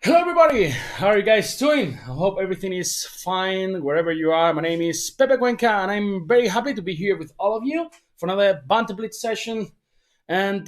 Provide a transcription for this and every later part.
Hello, everybody. How are you guys doing? I hope everything is fine wherever you are. My name is Pepe Cuenca, and I'm very happy to be here with all of you for another Banter Blitz session. And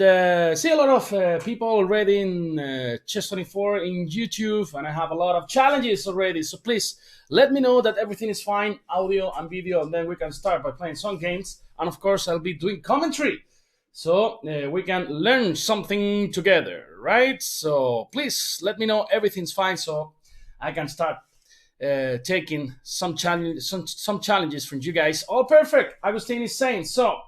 see a lot of people already in Chess 24 in YouTube, and I have a lot of challenges already. So please let me know that everything is fine, audio and video, and then we can start by playing some games. And of course, I'll be doing commentary so we can learn something together, right? So please let me know everything's fine so I can start taking some challenges from you guys. All perfect, Agustin is saying. So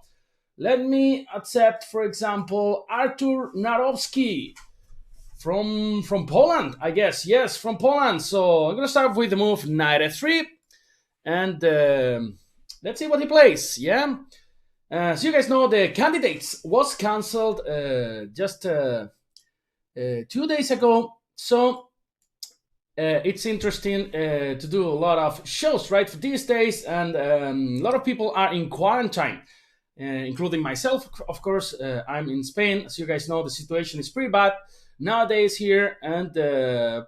let me accept, for example, Artur Narowski from Poland, I guess. Yes, from Poland. So I'm gonna start with the move knight f3, and let's see what he plays. Yeah. As you guys know, the candidates was cancelled just 2 days ago. So it's interesting to do a lot of shows, right, for these days. And a lot of people are in quarantine, including myself, of course. I'm in Spain. As you guys know, the situation is pretty bad nowadays here. And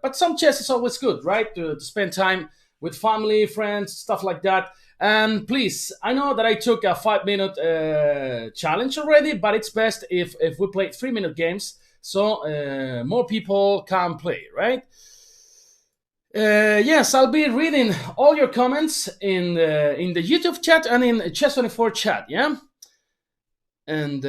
but some chess is always good, right, to spend time with family, friends, stuff like that. And please, I know that I took a 5 minute challenge already, but it's best if we play 3 minute games so more people can play, right? Yes, I'll be reading all your comments in the YouTube chat and in Chess24 chat, yeah? And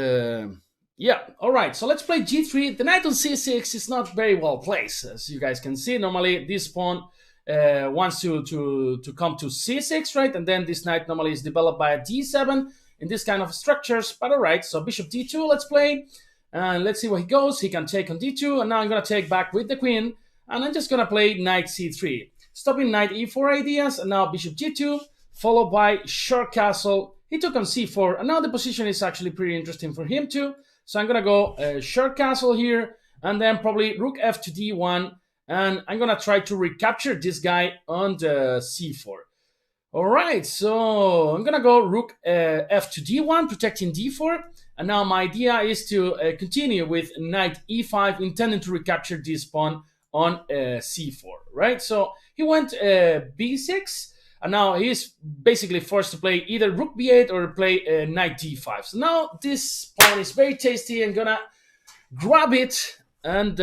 yeah, all right, so let's play g3. The knight on c6 is not very well placed, as you guys can see. Normally, this pawn wants to come to c6, right? And then this knight normally is developed by a d7 in this kind of structures. But all right, so bishop d2, let's play. And let's see where he goes. He can take on d2, and now I'm going to take back with the queen. And I'm just going to play knight c3, stopping knight e4 ideas, and now bishop g2, followed by short castle. He took on c4, and now the position is actually pretty interesting for him too. So I'm going to go short castle here, and then probably rook f to d1, and I'm going to try to recapture this guy on the c4. All right, so I'm going to go rook f to d1, protecting d4. And now my idea is to continue with knight e5, intending to recapture this pawn on c4, right? So he went b6, and now he's basically forced to play either rook b8 or play knight d5. So now this pawn is very tasty. I'm gonna grab it, and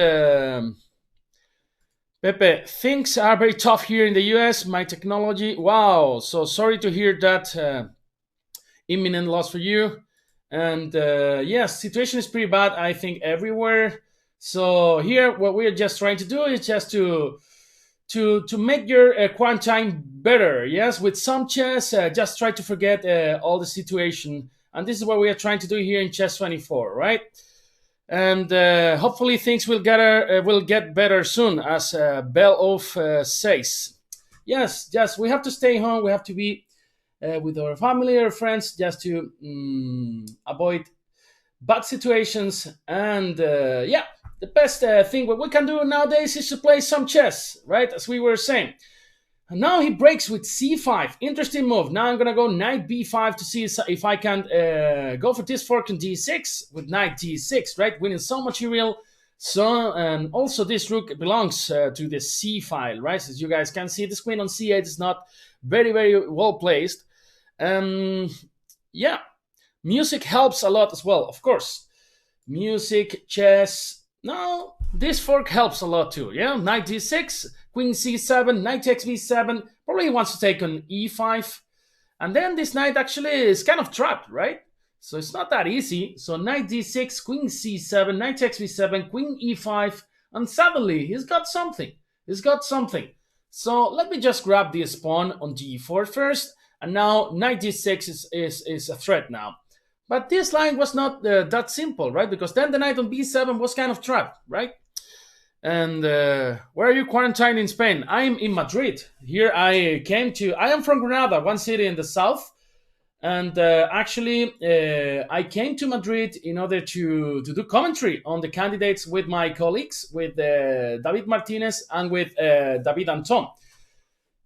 Pepe, things are very tough here in the US. My technology, wow. So sorry to hear that imminent loss for you. And yes, situation is pretty bad, I think, everywhere. So here, what we're just trying to do is just to make your quarantine better. Yes, with some chess, just try to forget all the situation. And this is what we are trying to do here in Chess 24, right? And hopefully things will get better soon, as Belov says. Yes, just we have to stay home. We have to be with our family or friends just to avoid bad situations. And yeah, the best thing what we can do nowadays is to play some chess, right? As we were saying. And now he breaks with c5. Interesting move. Now I'm going to go knight b5 to see if I can go for this fork on d6 with knight d6, right? Winning some material. So, and also this rook belongs to the c file, right? As you guys can see, this queen on c8 is not very, very well placed. Yeah, music helps a lot as well, of course. Music, chess. No, this fork helps a lot too. Yeah, knight d6, queen c7, knight takes b7. Probably wants to take on e5. And then this knight actually is kind of trapped, right? So it's not that easy. So knight d6, queen c7, knight takes b7, queen e5. And suddenly he's got something. He's got something. So let me just grab this pawn on d4 first. And now knight d6 is a threat now. But this line was not that simple, right? Because then the knight on b7 was kind of trapped, right? And where are you quarantined in Spain? I'm in Madrid. Here I am from Granada, one city in the south. And actually, I came to Madrid in order to do commentary on the candidates with my colleagues, with David Martinez and with David Anton.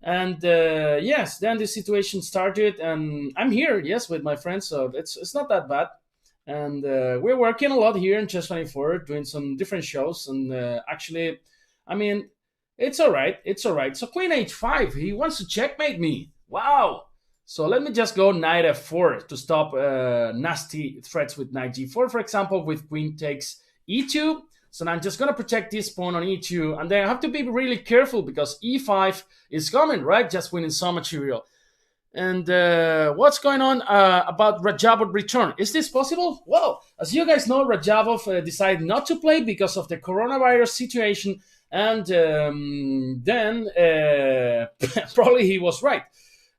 And yes, then the situation started, and I'm here, yes, with my friends, so it's not that bad. And we're working a lot here in Chess 24, doing some different shows. And actually, I mean, It's all right. It's all right. So queen h5. He wants to checkmate me. Wow. So let me just go knight f4 to stop nasty threats with knight g4, for example, with queen takes e2. So now I'm just going to protect this pawn on e2. And then I have to be really careful because e5 is coming, right? Just winning some material. And what's going on about Rajabov return? Is this possible? Well, as you guys know, Rajabov decided not to play because of the coronavirus situation. And then probably he was right.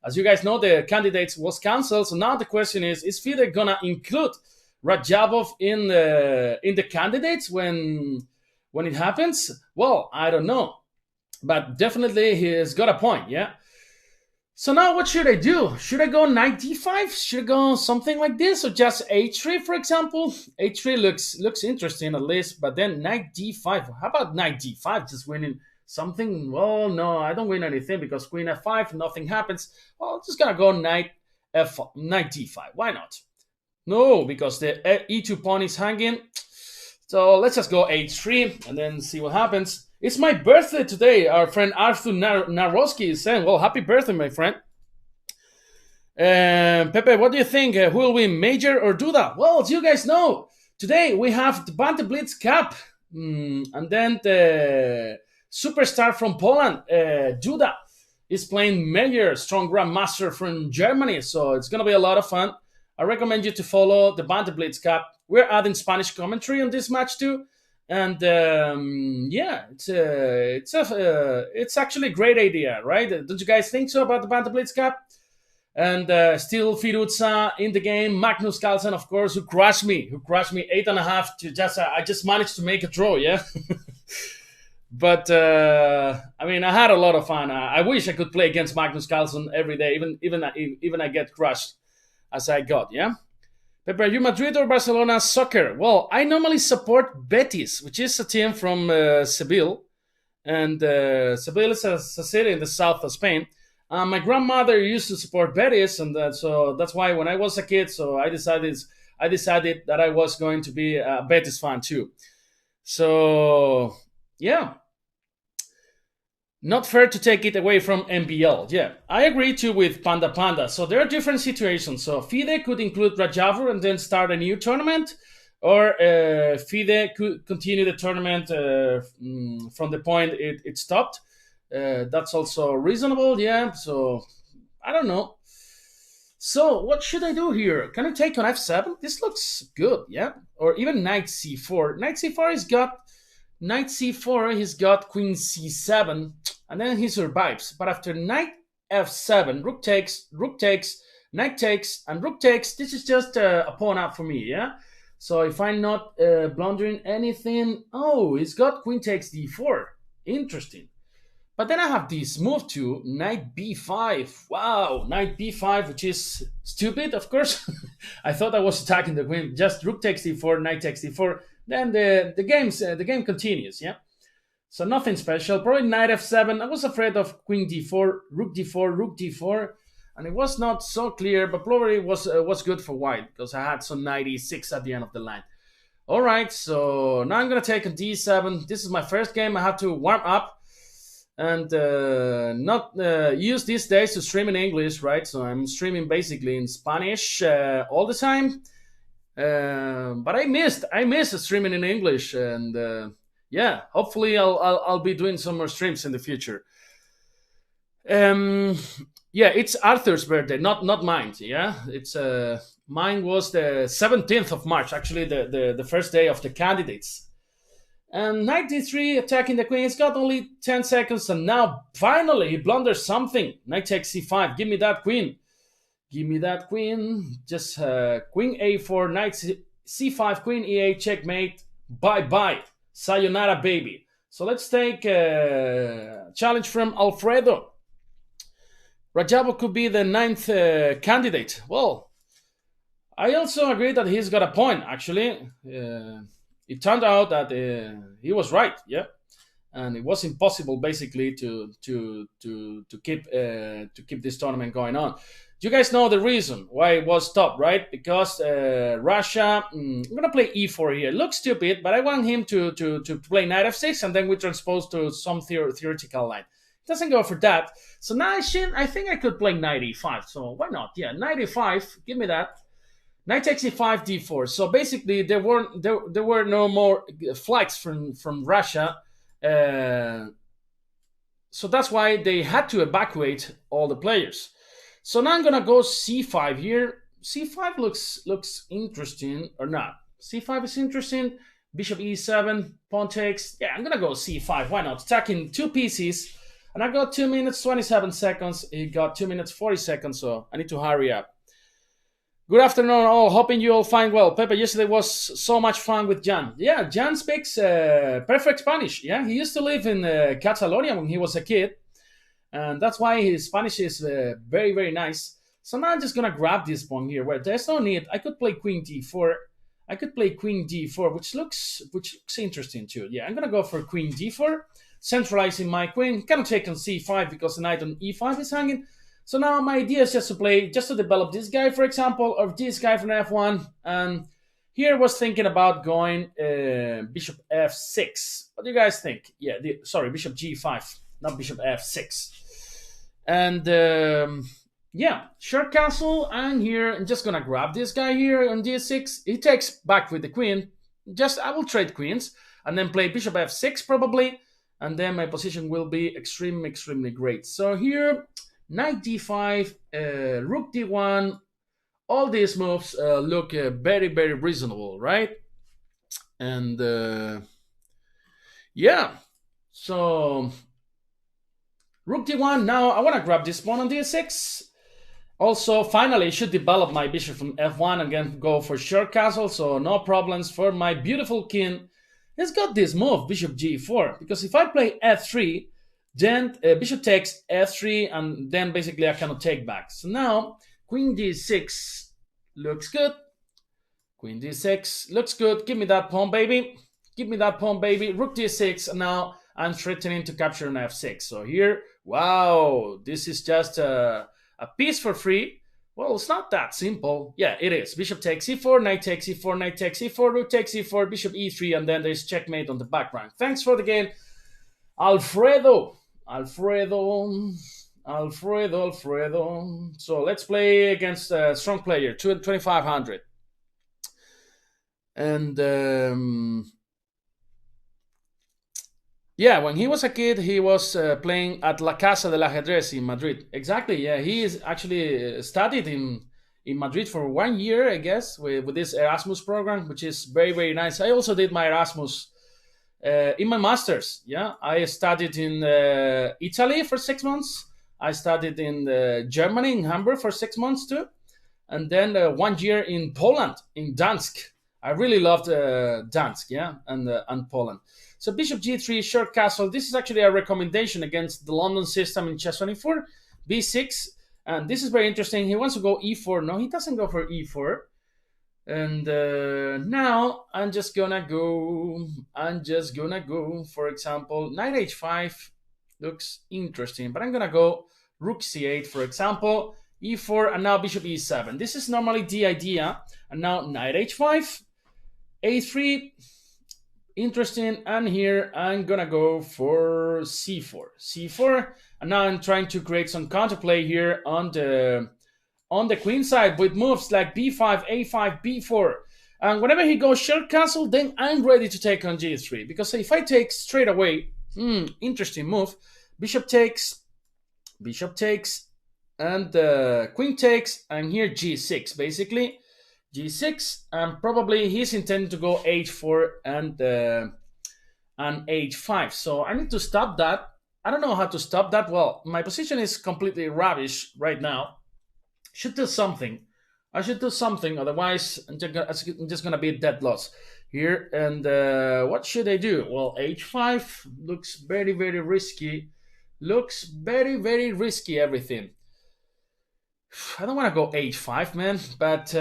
As you guys know, the candidates was cancelled. So now the question is FIDE gonna include Rajabov in the candidates when it happens? Well, I don't know, but definitely he's got a point. Yeah. So now what should I do? Should I go knight d5? Should I go something like this, or just h3, for example? h3 looks interesting at least, but then knight d5. How about knight d5? Just winning something? Well, no, I don't win anything because queen f5, nothing happens. Well, I'm just gonna go knight d5. Why not? No, because the e2 pawn is hanging. So let's just go h3 and then see what happens. It's my birthday today. Our friend Arthur Naroski is saying, well, happy birthday, my friend. Pepe, what do you think? Who will win, Major or Duda? Well, as you guys know, today we have the Banter Blitz Cup. And then the superstar from Poland, Duda, is playing Major, strong grandmaster from Germany. So it's going to be a lot of fun. I recommend you to follow the Banter Blitz Cup. We're adding Spanish commentary on this match too. And yeah, it's actually a great idea, right? Don't you guys think so about the Banter Blitz Cup? And still Firuza in the game. Magnus Carlsen, of course, who crushed me 8.5 to just. I just managed to make a draw, yeah. But I mean, I had a lot of fun. I wish I could play against Magnus Carlsen every day, even I get crushed as I got, yeah. Pepe, are you Madrid or Barcelona soccer? Well, I normally support Betis, which is a team from Seville. And Seville is a city in the south of Spain. My grandmother used to support Betis, and so that's why when I was a kid, so I decided that I was going to be a Betis fan too. So, yeah. Not fair to take it away from MBL. Yeah, I agree too with Panda Panda. So there are different situations. So FIDE could include Rajavur and then start a new tournament, or FIDE could continue the tournament from the point it stopped. That's also reasonable. Yeah. So I don't know. So what should I do here? Can I take on f7? This looks good. Yeah. Or even knight c4. Knight c4 has got. Knight c4, he's got queen c7, and then he survives. But after knight f7, rook takes, knight takes, and rook takes, this is just a pawn up for me, yeah? So if I'm not blundering anything, oh, he's got queen takes d4. Interesting. But then I have this move to knight b5. Wow, knight b5, which is stupid, of course. I thought I was attacking the queen. Just rook takes d4, knight takes d4. Then the game continues, yeah. So nothing special. Probably knight f7. I was afraid of queen d4, rook d4, and it was not so clear, but probably was good for white because I had some knight e6 at the end of the line. All right, so now I'm gonna take a d7. This is my first game. I have to warm up and not use these days to stream in English, right? So I'm streaming basically in Spanish all the time. But I missed streaming in English, and yeah, hopefully I'll be doing some more streams in the future. Yeah, it's Arthur's birthday, not mine. Yeah, it's mine was the 17th of March, actually the first day of the candidates. And knight d3 attacking the queen. It's got only 10 seconds, and now finally he blunders something. Knight takes c5. Give me that queen. Give me that queen. Just queen a4, knight c5, queen e8, checkmate. Bye-bye. Sayonara, baby. So let's take a challenge from Alfredo. Rajabo could be the 9th candidate. Well, I also agree that he's got a point, actually. It turned out that he was right, yeah. And it was impossible, basically, to keep this tournament going on. You guys know the reason why it was stopped, right? Because Russia, I'm going to play e4 here. Looks stupid, but I want him to play knight f6, and then we transpose to some theoretical line. Doesn't go for that. So now I think I could play knight e5. So why not? Yeah, knight e5. Give me that. Knight takes e5, d4. So basically, there were no more flags from Russia. So that's why they had to evacuate all the players. So now I'm gonna go c5 here. c5 looks interesting or not? c5 is interesting. Bishop e7, pawn takes. Yeah, I'm gonna go c5. Why not? Attacking two pieces. And I got 2 minutes 27 seconds. He got 2 minutes 40 seconds, so I need to hurry up. Good afternoon, all. Hoping you all find well. Pepe, yesterday was so much fun with Jan. Yeah, Jan speaks perfect Spanish. Yeah, he used to live in Catalonia when he was a kid, and that's why his Spanish is very, very nice. So now I'm just gonna grab this pawn here. Where there's no need. I could play Queen D4. I could play Queen D4, which looks interesting too. Yeah, I'm gonna go for Queen D4, centralizing my queen. Cannot take on C5 because the knight on E5 is hanging. So now my idea is just to develop this guy, for example, or this guy from F1. And here I was thinking about going Bishop F6. What do you guys think? Yeah, sorry, Bishop G5, not Bishop F6. And yeah, short castle. And here I'm just gonna grab this guy here on D6. He takes back with the queen. I will trade queens and then play Bishop F6 probably. And then my position will be extremely great. So here, Knight D5, Rook D1, all these moves look very, very reasonable, right? And yeah, so Rook D1, now I want to grab this pawn on D6. Also, finally, I should develop my bishop from F1 and then go for short castle, so no problems for my beautiful king. He's got this move, Bishop G4, because if I play F3, then Bishop takes F3, and then basically I cannot take back. So now, Queen D6 looks good. Queen D6 looks good. Give me that pawn, baby. Give me that pawn, baby. Rook D6, and now I'm threatening to capture an F6. So here, wow, this is just a piece for free. Well, it's not that simple. Yeah, it is. Bishop takes e4, knight takes e4, knight takes e4, rook takes e4, bishop e3, and then there's checkmate on the background. Thanks for the game, Alfredo. So let's play against a strong player, 2500. And yeah, when he was a kid, he was playing at La Casa del Ajedrez in Madrid. Exactly, yeah. He is actually studied in Madrid for 1 year, I guess, with this Erasmus program, which is very, very nice. I also did my Erasmus in my master's. Yeah, I studied in Italy for 6 months. I studied in Germany, in Hamburg for 6 months too. And then 1 year in Poland, in Dansk. I really loved Dansk, yeah, and Poland. So Bishop G3, short castle. This is actually a recommendation against the London system in chess 24. B6, and this is very interesting. He wants to go E4. No, he doesn't go for E4. And now I'm just gonna go. For example, Knight H5 looks interesting, but I'm gonna go Rook C8, for example, E4, and now Bishop E7. This is normally the idea. And now Knight H5, A3. Interesting, and here I'm gonna go for c4, and now I'm trying to create some counterplay here on the queen side with moves like b5, a5, b4, and whenever he goes short castle, then I'm ready to take on g3, because if I take straight away, interesting move, bishop takes, and queen takes, and here g6 basically. G6, and probably he's intending to go H4 and H5. So I need to stop that. I don't know how to stop that. Well, my position is completely rubbish right now. Should do something. I should do something. Otherwise, I'm just gonna be dead loss here. And what should I do? Well, H5 looks very, very risky. Looks very, very risky. Everything. I don't want to go H5, man, but.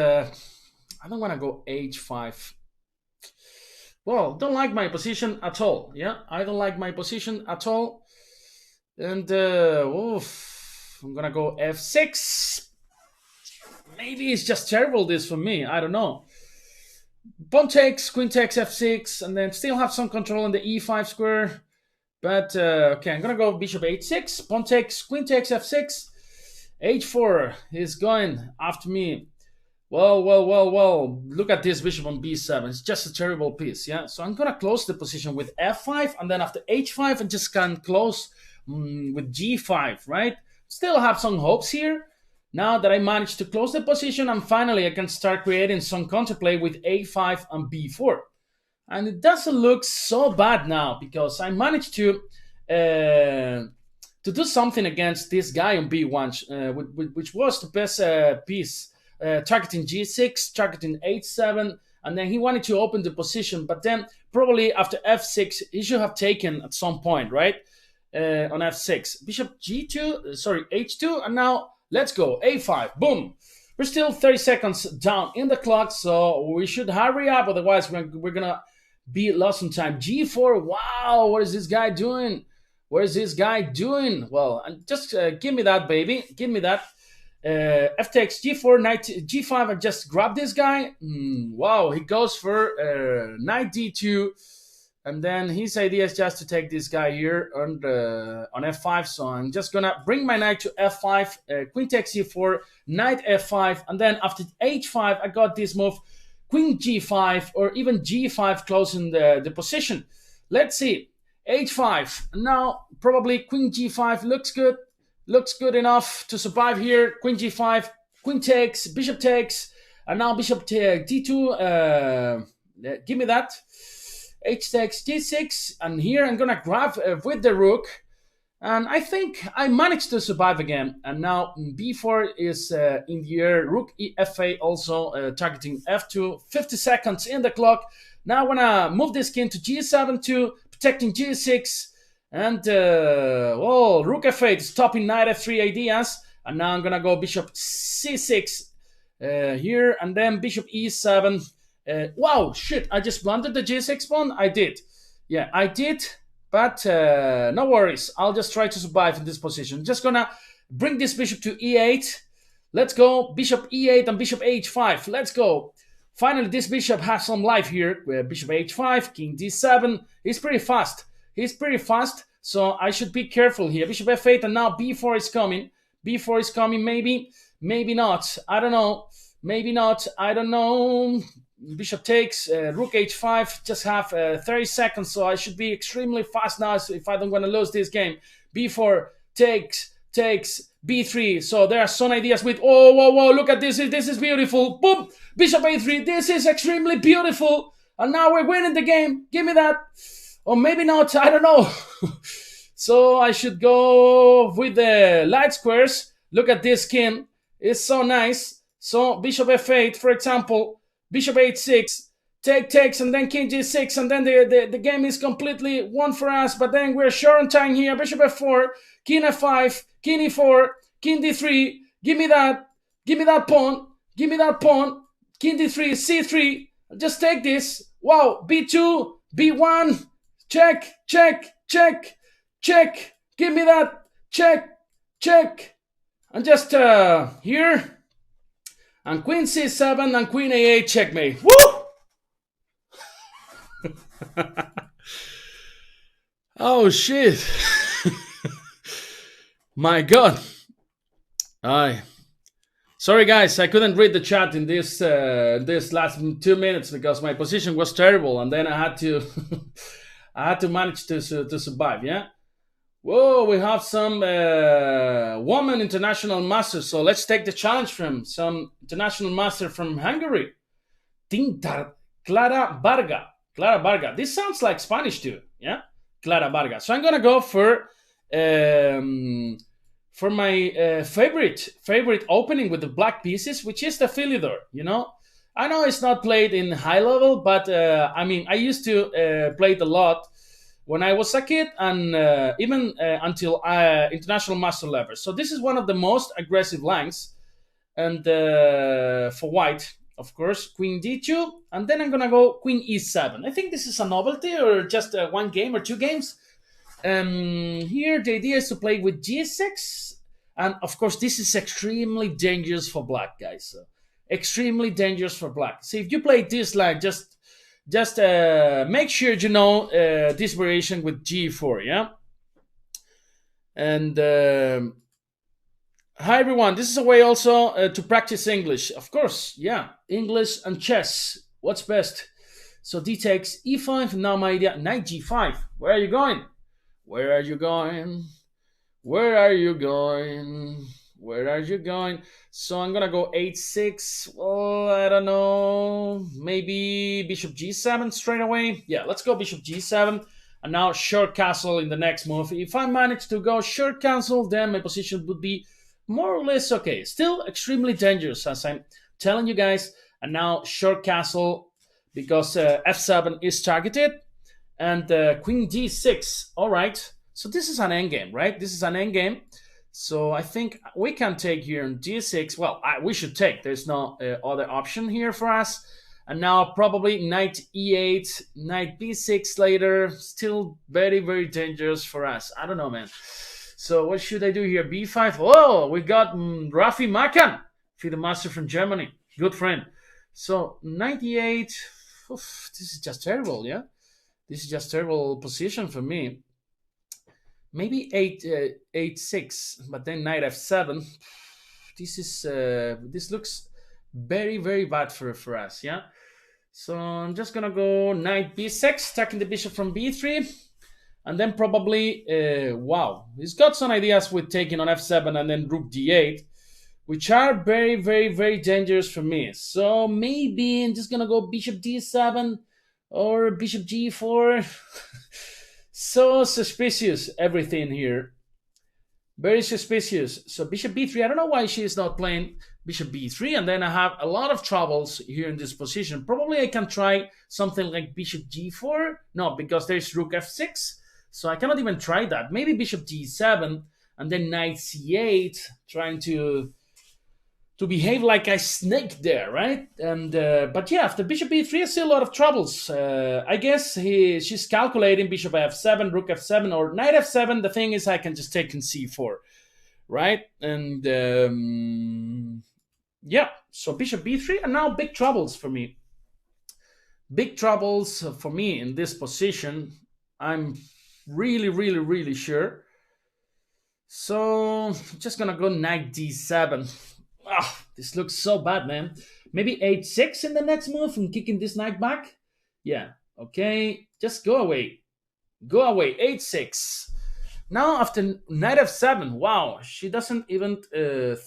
I don't want to go H5. Well, don't like my position at all. Yeah, I don't like my position at all. And I'm gonna go F6. maybe it's just terrible this for me. I don't know. Pawn takes, queen takes f6, and then still have some control on the e5 square. But okay, I'm gonna go bishop h6, pawn takes, queen takes f6, h4 is going after me. Well. Look at this bishop on b7. It's just a terrible piece, yeah? So I'm gonna close the position with f5, and then after h5, I just can close with g5, right? Still have some hopes here. Now that I managed to close the position, and finally I can start creating some counterplay with a5 and b4. And it doesn't look so bad now because I managed to do something against this guy on b1, which was the best piece, targeting g6, targeting h7, and then he wanted to open the position, but then probably after f6 he should have taken at some point, right? On f6, bishop g2, sorry, h2, and now let's go a5, boom. We're still 30 seconds down in the clock, so we should hurry up, otherwise we're gonna be lost in time. g4, wow, what is this guy doing? What is this guy doing? Well, just give me that, baby, give me that. F takes g4, knight g5, I just grab this guy. Wow, he goes for knight d2, and then his idea is just to take this guy here on f5. So I'm just gonna bring my knight to f5, queen takes c4, knight f5, and then after h5 I got this move, queen g5, or even g5, closing the position. Let's see, h5, now probably queen g5 looks good enough to survive here. Queen g5, queen takes, bishop takes, and now bishop d2, give me that. H takes g6, and here I'm gonna grab with the rook, and I think I managed to survive again. And now b4 is in the air, rook f8 also targeting f2, 50 seconds in the clock. Now I'm gonna move this king to g7 too, protecting g6, and rook f8 stopping knight f3 ideas, and now I'm gonna go bishop c6 here, and then bishop e7. Wow, shit, I just blundered the g6 pawn. I did. Yeah, I did, but no worries. I'll just try to survive in this position. Just gonna bring this bishop to e8. Let's go, bishop e8 and bishop h5. Let's go. Finally, this bishop has some life here. Bishop h5, king d7. He's pretty fast. So I should be careful here. Bishop f8, and now b4 is coming. b4 is coming, maybe not. I don't know. Maybe not. I don't know. Bishop takes, rook h5, just have 30 seconds, so I should be extremely fast now if I don't want to lose this game. b4 takes, b3, so there are some ideas with, whoa, look at this, this is beautiful, boom, bishop a3, this is extremely beautiful, and now we're winning the game, give me that, or maybe not, I don't know. So I should go with the light squares. Look at this king, it's so nice. So bishop f8, for example, bishop h6, takes, and then king g6, and then the game is completely won for us, but then we're short on time here. Bishop f4, king f5, king e4, king d3, give me that pawn, king d3, c3, just take this, wow, b2, b1, check, give me that, check, and just here, and queen c7 and queen a8, checkmate. Woo! Oh shit. My god. Sorry guys, I couldn't read the chat in this last 2 minutes because my position was terrible, and then I had to manage to survive, yeah? Whoa, we have some woman international master, so let's take the challenge from some international master from Hungary. Clara Varga. This sounds like Spanish too, yeah? Clara Varga. So I'm gonna go for my favorite opening with the black pieces, which is the Philidor, you know? I know it's not played in high level, but I mean, I used to play it a lot when I was a kid, and even until international master level. So this is one of the most aggressive lines, and for white, of course, queen d2, and then I'm gonna go queen e7. I think this is a novelty, or just one game or two games. Here the idea is to play with g6, And of course, this is extremely dangerous for black, guys. So, extremely dangerous for black. So if you play this line, just make sure you know this variation with g4, yeah. And hi everyone, this is a way also to practice English, of course, yeah. English and chess, what's best? So d takes e5. Now my idea, knight g5. Where are you going? Where are you going? Where are you going? Where are you going? So I'm gonna go h6. Well, I don't know. Maybe bishop g7 straight away. Yeah, let's go bishop g7. And now short castle in the next move. If I manage to go short castle, then my position would be more or less okay. Still extremely dangerous, as I'm telling you guys. And now short castle because f7 is targeted. And queen d6. All right. So this is an endgame, right? This is an endgame. So I think we can take here on d6. Well, we should take. There's no other option here for us. And now probably knight e8, knight b6 later. Still very, very dangerous for us. I don't know, man. So what should I do here? b5. Oh, we got Rafi Makan, FIDE master from Germany. Good friend. So knight e8. Oof, this is just terrible, yeah? This is just terrible position for me. Maybe 8 6, but then knight f7. This looks very, very bad for us, yeah. So I'm just gonna go knight b6, attacking the bishop from b3, and then probably wow, he's got some ideas with taking on f7 and then rook d8, which are very, very, very dangerous for me. So maybe I'm just gonna go bishop d7 or bishop g4. So suspicious, everything here. Very suspicious. So bishop b3, I don't know why she is not playing bishop b3, and then I have a lot of troubles here in this position. Probably I can try something like bishop g4. No, because there's rook f6, so I cannot even try that. Maybe bishop d7, and then knight c8, trying to behave like a snake there, right? And but yeah, after bishop b3, I see a lot of troubles. I guess she's calculating bishop f7, rook f7, or knight f7. The thing is, I can just take in c4, right? And yeah, so bishop b3, and now big troubles for me. Big troubles for me in this position. I'm really, really, really sure. So I'm just gonna go knight d7. Ah, this looks so bad, man. Maybe h6 in the next move and kicking this knight back? Yeah, okay. Just go away. Go away. h6. Now after knight f7, wow, she doesn't even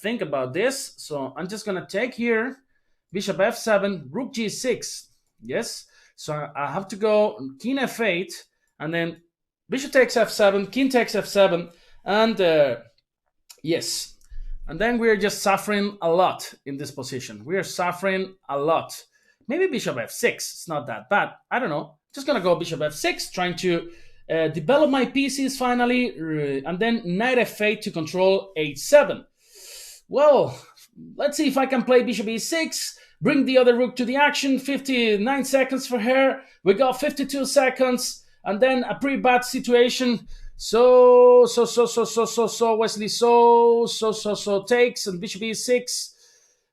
think about this. So I'm just going to take here, bishop f7, rook g6. Yes, so I have to go king f8, and then bishop takes f7, king takes f7, and yes. And then we're just suffering a lot in this position. We are suffering a lot. Maybe bishop f6. It's not that bad. I don't know. Just going to go bishop f6, trying to develop my pieces finally. And then knight f8 to control h7. Well, let's see if I can play bishop e6. Bring the other rook to the action. 59 seconds for her. We got 52 seconds. And then a pretty bad situation. So Wesley so takes, and bishop e6,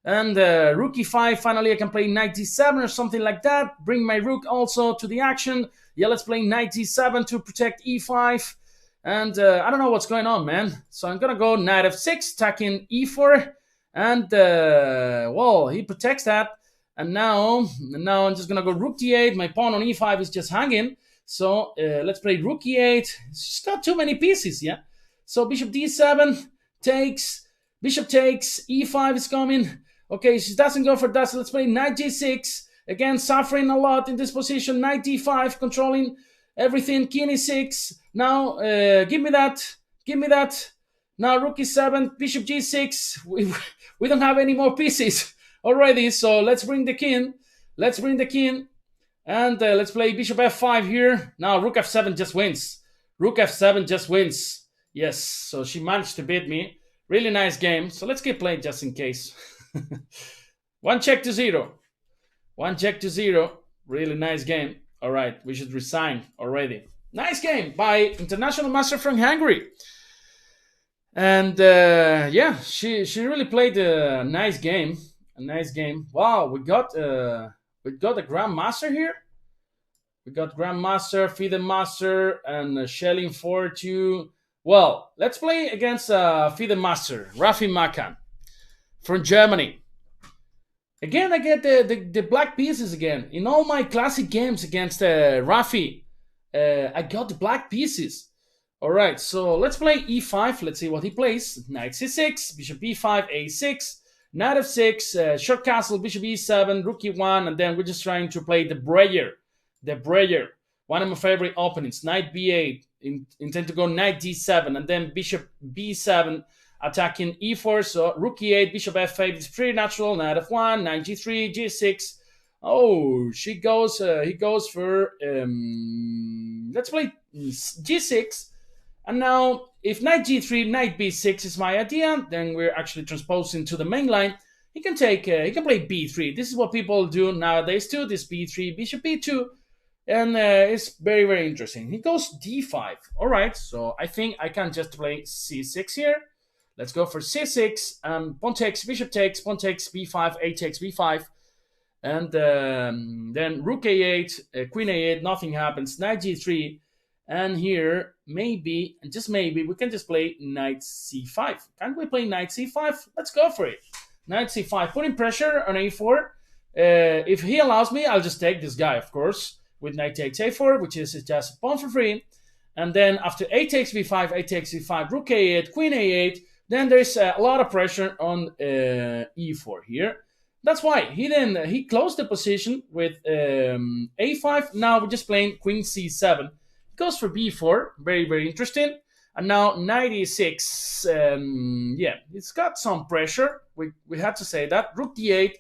and rook e5. Finally I can play knight d7 or something like that. Bring my rook also to the action. Yeah, let's play knight d7 to protect e5, and I don't know what's going on, man. So I'm gonna go knight f6, attacking e4, and well, he protects that. And now I'm just gonna go rook d8. My pawn on e5 is just hanging. So let's play rook e8. She's got too many pieces, yeah? So bishop d7 takes, bishop takes, e5 is coming. Okay, she doesn't go for that, so let's play knight g6. Again, suffering a lot in this position. Knight d5, controlling everything. King e6. Now, give me that. Now rook e7, bishop g6. We don't have any more pieces already, so let's bring the king. And let's play bishop f5 here. Now rook f7 just wins. Rook f7 just wins. Yes, so she managed to beat me. Really nice game. So let's keep playing just in case. 1 check to 0. 1 check to 0. Really nice game. All right, we should resign already. Nice game by International Master from Hungary. And yeah, she really played a nice game, a nice game. Wow, we got a grandmaster here. We got grandmaster, feeder master, and shelling 4-2. Well, let's play against feeder master Rafi Makan from Germany. Again, I get the black pieces again. In all my classic games against Rafi, I got the black pieces. All right, so let's play e5. Let's see what he plays. Knight c6, bishop b5, a6, knight f6, short castle, bishop e7, rook e1, and then we're just trying to play the Breyer. The Breyer, one of my favorite openings. Knight b8, intend to go knight d7, and then bishop b7, attacking e4. So rook e8, bishop f8 is pretty natural. Knight f1, knight g3, g6. Oh, he goes for let's play g6. And now, if knight g3, knight b6 is my idea, then we're actually transposing to the main line. He can play b3. This is what people do nowadays too. This b3, bishop b2, and it's very, very interesting. He goes d5. All right, so I think I can just play c6 here. Let's go for c6. Pawn takes, bishop takes, pawn takes, b5, a takes, b5. And then rook a8, queen a8, nothing happens. Knight g3. And here, maybe, and just maybe, we can just play knight c5. Can't we play knight c5? Let's go for it. Knight c5, putting pressure on a4. If he allows me, I'll just take this guy, of course, with knight takes a4, which is just a pawn for free. And then after a takes b5, a takes b5, rook a8, queen a8, then there's a lot of pressure on e4 here. That's why he closed the position with a5. Now we're just playing queen c7. Goes for b4, very, very interesting. And now knight e6, yeah, it's got some pressure. We had to say that. Rook d8,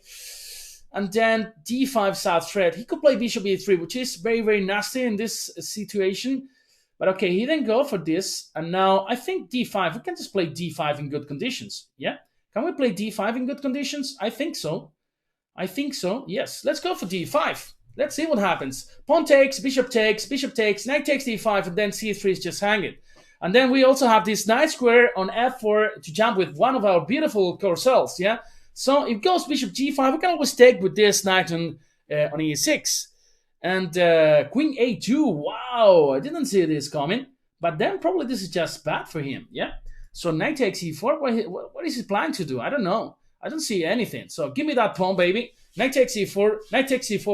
and then d5 south threat. He could play bishop e3, which is very, very nasty in this situation. But okay, he didn't go for this. And now I think d5, we can just play d5 in good conditions. Yeah? Can we play d5 in good conditions? I think so. Yes, let's go for d5. Let's see what happens. Pawn takes, bishop takes, knight takes d5, and then c3 is just hanging. And then we also have this nice square on f4 to jump with one of our beautiful corcels, yeah? So if it goes bishop g5, we can always take with this knight on e6. And queen a2, wow, I didn't see this coming. But then probably this is just bad for him, yeah? So knight takes e4, what is he planning to do? I don't know. I don't see anything. So give me that pawn, baby. Knight takes e4,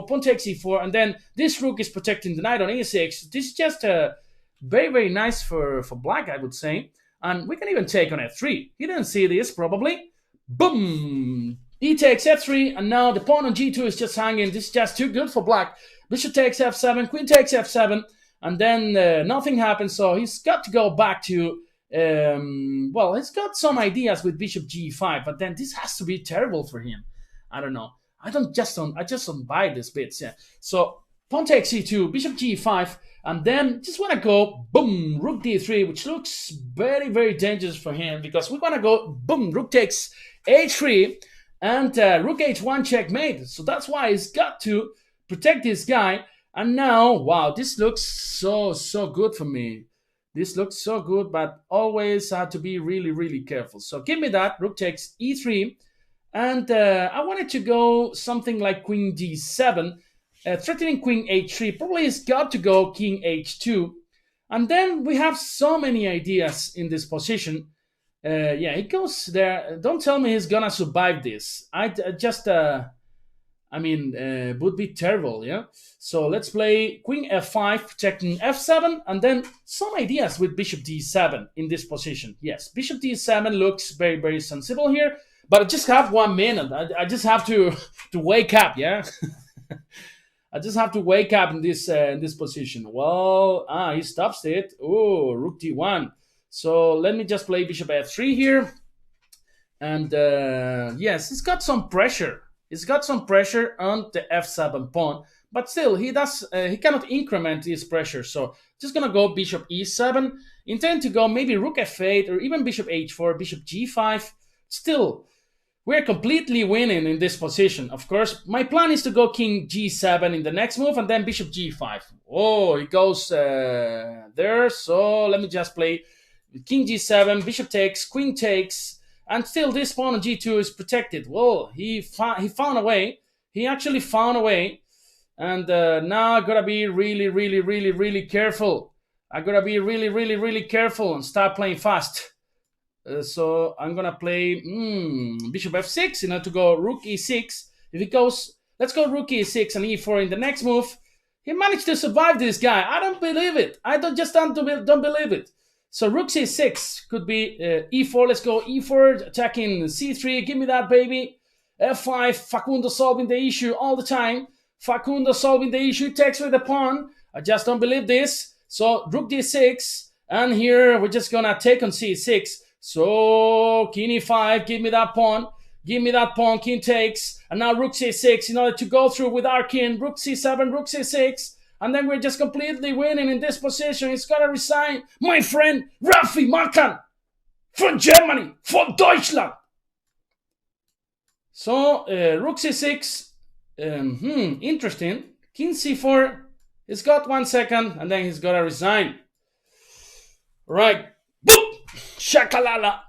pawn takes e4, and then this rook is protecting the knight on e6. This is just very, very nice for black, I would say. And we can even take on f3. He didn't see this, probably. Boom! E takes f3, and now the pawn on g2 is just hanging. This is just too good for black. Bishop takes f7, queen takes f7, and then nothing happens. So he's got to go back to... well, he's got some ideas with bishop g5, but then this has to be terrible for him. I don't know. I just don't buy this bits. Yeah. So pawn takes c2, bishop g5, and then just want to go boom, rook d3, which looks very, very dangerous for him because we want to go boom, rook takes h3, and rook h1 checkmate. So that's why he's got to protect this guy. And now, wow, this looks so good for me. This looks so good, but always have to be really, really careful. So give me that. Rook takes e3. And I wanted to go something like queen d7, threatening queen h3. Probably he's got to go king h2. And then we have so many ideas in this position. Yeah, he goes there. Don't tell me he's gonna survive this. Would be terrible, yeah? So let's play queen f5, protecting f7, and then some ideas with bishop d7 in this position. Yes, bishop d7 looks very, very sensible here. But I just have 1 minute. I just have to wake up, yeah? I just have to wake up in this position. Well, he stops it. Oh, rook d1. So let me just play bishop f3 here. And yes, it's got some pressure. It's got some pressure on the f7 pawn. But still, he cannot increment his pressure. So just going to go bishop e7. Intend to go maybe rook f8 or even bishop h4, bishop g5. Still, we're completely winning in this position. Of course, my plan is to go king g7 in the next move and then bishop g5. Oh, he goes there. So let me just play king g7, bishop takes, queen takes, and still this pawn on g2 is protected. Well, he found a way. He actually found a way, and now I gotta be really, really, really, really careful. I gotta be really, really, really careful and start playing fast. So I'm gonna play bishop f6 in order to go rook e6. If it goes, let's go rook e6 and e4 in the next move. He managed to survive this guy. I don't believe it. I don't believe it. So rook c6 could be e4. Let's go e4, attacking c3. Give me that, baby. f5. Facundo solving the issue all the time. Facundo solving the issue. Takes with the pawn. I just don't believe this. So rook d6, and here we're just gonna take on c6. So king e5. Give me that pawn. Give me that pawn, king takes, and now rook c6 in order to go through with our king, rook c7, rook c6, and then we're just completely winning in this position. He's gonna resign, my friend Raffi Makan from Germany, for Deutschland. So rook c6, interesting. King c4, he's got 1 second, and then he's gotta resign. Right, boop, shakalala.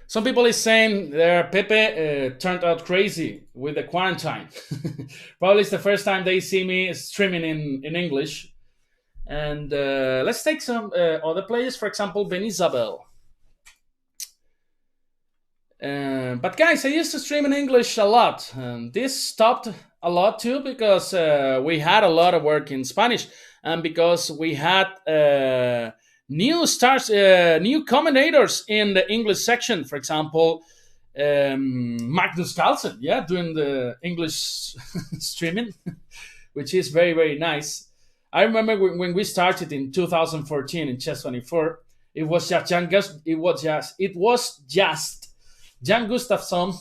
Some people is saying their Pepe turned out crazy with the quarantine. Probably it's the first time they see me streaming in English. And let's take some other players, for example, Ben Isabel. But guys, I used to stream in English a lot. This stopped a lot too because we had a lot of work in Spanish, and because we had new stars, new commentators in the English section. For example, Magnus Carlsen, doing the English streaming, which is very, very nice. I remember when we started in 2014 in Chess 24, it was just Jan Gustafsson,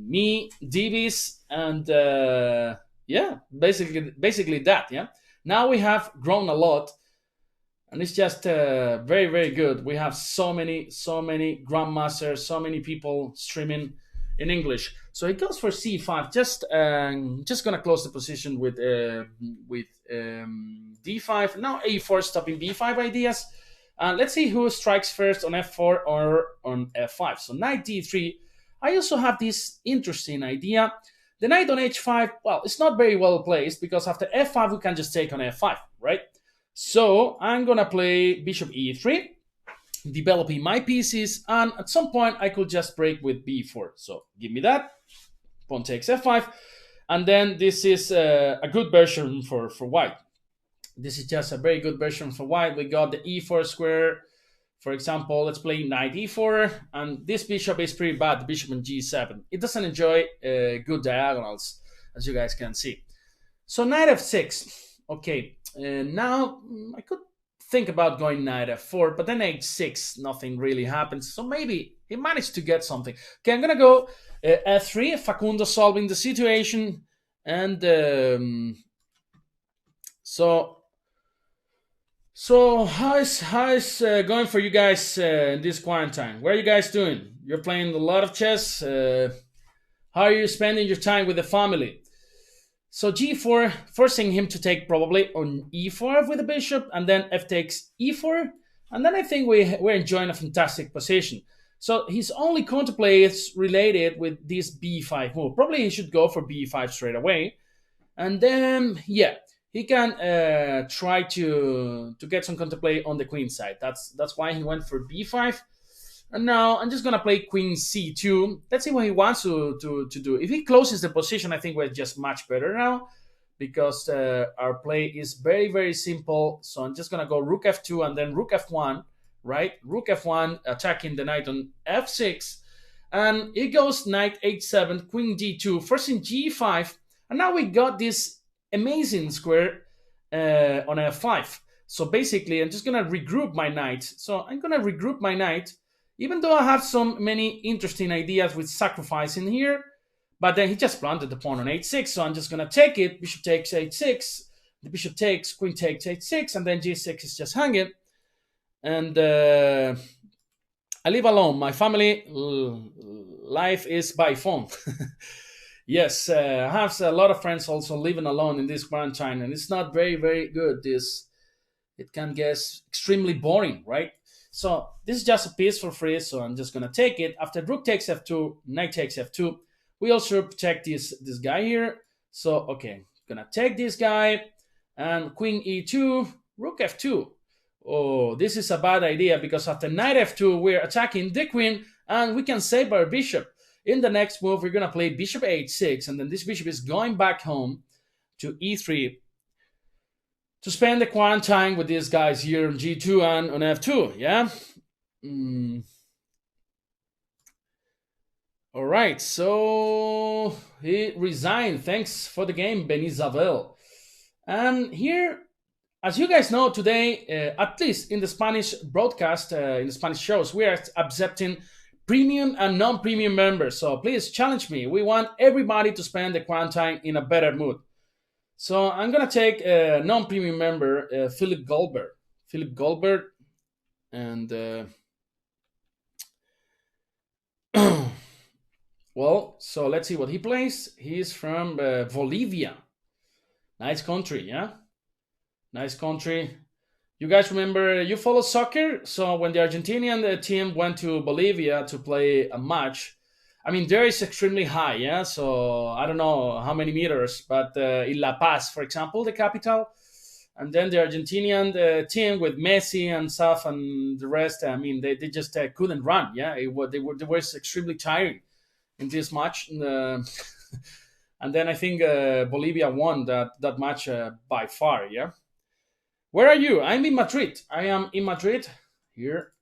me, Divis, and basically that. Yeah. Now we have grown a lot. And it's just very, very good. We have so many grandmasters, so many people streaming in English. So it goes for c5. Just gonna close the position with d5. Now a4, stopping b5 ideas. Let's see who strikes first on f4 or on f5. So knight d3. I also have this interesting idea. The knight on h5. Well, it's not very well placed because after f5 we can just take on f5, right? So I'm gonna play bishop e3, developing my pieces, and at some point I could just break with b4. So give me that. Pawn takes f5, and then this is a good version for white. This is just a very good version for white. We got the e4 square. For example, let's play knight e4, and this bishop is pretty bad, the bishop on g7. It doesn't enjoy good diagonals, as you guys can see. So knight f6. Okay. Now I could think about going knight f4, but then h6, nothing really happens. So maybe he managed to get something. Okay, I'm gonna go f3, Facundo solving the situation, and so how is going for you guys in this quarantine? What are you guys doing? You're playing a lot of chess. How are you spending your time with the family? So g4, forcing him to take probably on e4 with the bishop, and then f takes e4, and then I think we're enjoying a fantastic position. So his only counterplay is related with this b5 move. Probably he should go for b5 straight away, and then he can try to get some counterplay on the queen side. That's why he went for b5. And now I'm just gonna play queen c2. Let's see what he wants to do. If he closes the position, I think we're just much better now, because our play is very, very simple. So I'm just gonna go rook f2 and then rook f1, right? Rook f1 attacking the knight on f6, and it goes knight h7, queen d2, first in g5, and now we got this amazing square on f5. So basically, I'm just gonna regroup my knight. So I'm gonna regroup my knight. Even though I have so many interesting ideas with sacrificing here, but then he just planted the pawn on h6, so I'm just going to take it. Bishop takes h6, the bishop takes, queen takes h6, and then g6 is just hanging. And I live alone. My family life is by phone. Yes, I have a lot of friends also living alone in this quarantine, and it's not very, very good, this it can get extremely boring, right? So this is just a piece for free, so I'm just gonna take it. After rook takes f2, knight takes f2, we also protect this guy here. So okay, gonna take this guy, and queen e2, rook f2. Oh, this is a bad idea because after knight f2, we're attacking the queen, and we can save our bishop. In the next move, we're gonna play bishop h6, and then this bishop is going back home to e3 to spend the quarantine with these guys here on g2 and on f2. Yeah. Mm. All right. So he resigned. Thanks for the game, Ben Isabel. And here, as you guys know, today, at least in the Spanish broadcast, in the Spanish shows, we are accepting premium and non-premium members. So please challenge me. We want everybody to spend the quarantine in a better mood. So I'm gonna take a non-premium member, Philip Goldberg. Philip Goldberg, and well, so let's see what he plays. He's from Bolivia. Nice country, yeah. Nice country. You guys remember, you follow soccer? So when the Argentinian team went to Bolivia to play a match, I mean, there is extremely high, yeah? So I don't know how many meters, but in La Paz, for example, the capital, and then the Argentinian team with Messi and stuff and the rest, I mean, they just couldn't run, yeah? They were extremely tiring in this match. And then I think Bolivia won that match by far, yeah? Where are you? I'm in Madrid. I am in Madrid here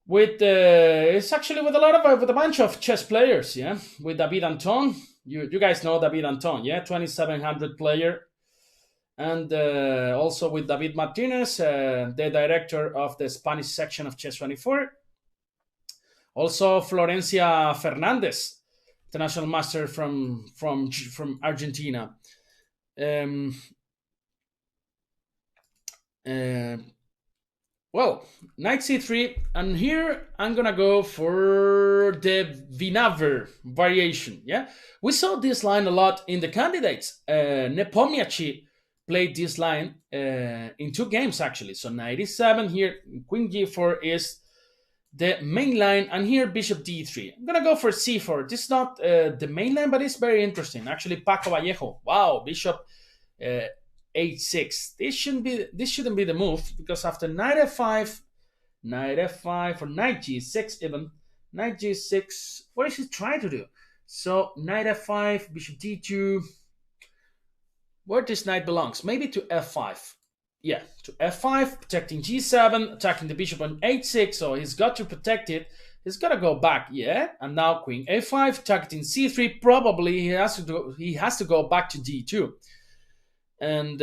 with it's actually with a lot of with a bunch of chess players, yeah. With David Anton, you guys know David Anton, yeah, 2700 player, and also with David Martinez, the director of the Spanish section of Chess 24. Also Florencia Fernandez, international master from Argentina. Um, uh, Well, knight c3, and here I'm gonna go for the Vinaver variation. Yeah, we saw this line a lot in the candidates. Nepomniachtchi played this line in two games actually. So knight e7 here, queen g4 is the main line, and here bishop d3. I'm gonna go for c4. This is not the main line, but it's very interesting. Actually, Paco Vallejo. Wow, bishop. H6. This shouldn't be the move because after knight f5, or knight g6 even, knight g6. What is he trying to do? So knight f5, bishop d2. Where this knight belongs? Maybe to f5. Yeah, to f5, protecting g7, attacking the bishop on h6. So he's got to protect it. He's got to go back, yeah. And now queen a5, targeting c3. Probably he has to go back to d2. And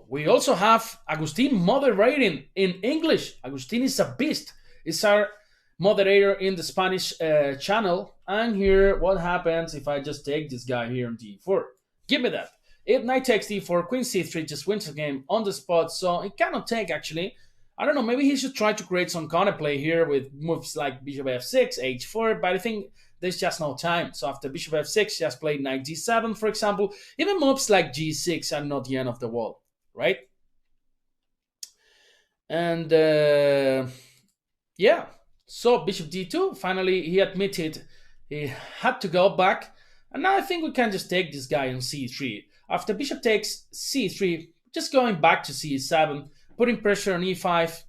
we also have Agustin moderating in English. Agustin is a beast. He's our moderator in the Spanish channel. And here, what happens if I just take this guy here on d4? Give me that. If knight takes d4, queen c3 just wins the game on the spot. So it cannot take actually. I don't know. Maybe he should try to create some counterplay here with moves like bishop f6, h4. But I think there's just no time. So after bishop f6, just play knight g7, for example. Even moves like g6 are not the end of the world, right? And yeah, so bishop d2, finally he admitted he had to go back. And now I think we can just take this guy on c3. After bishop takes c3, just going back to c7, putting pressure on e5,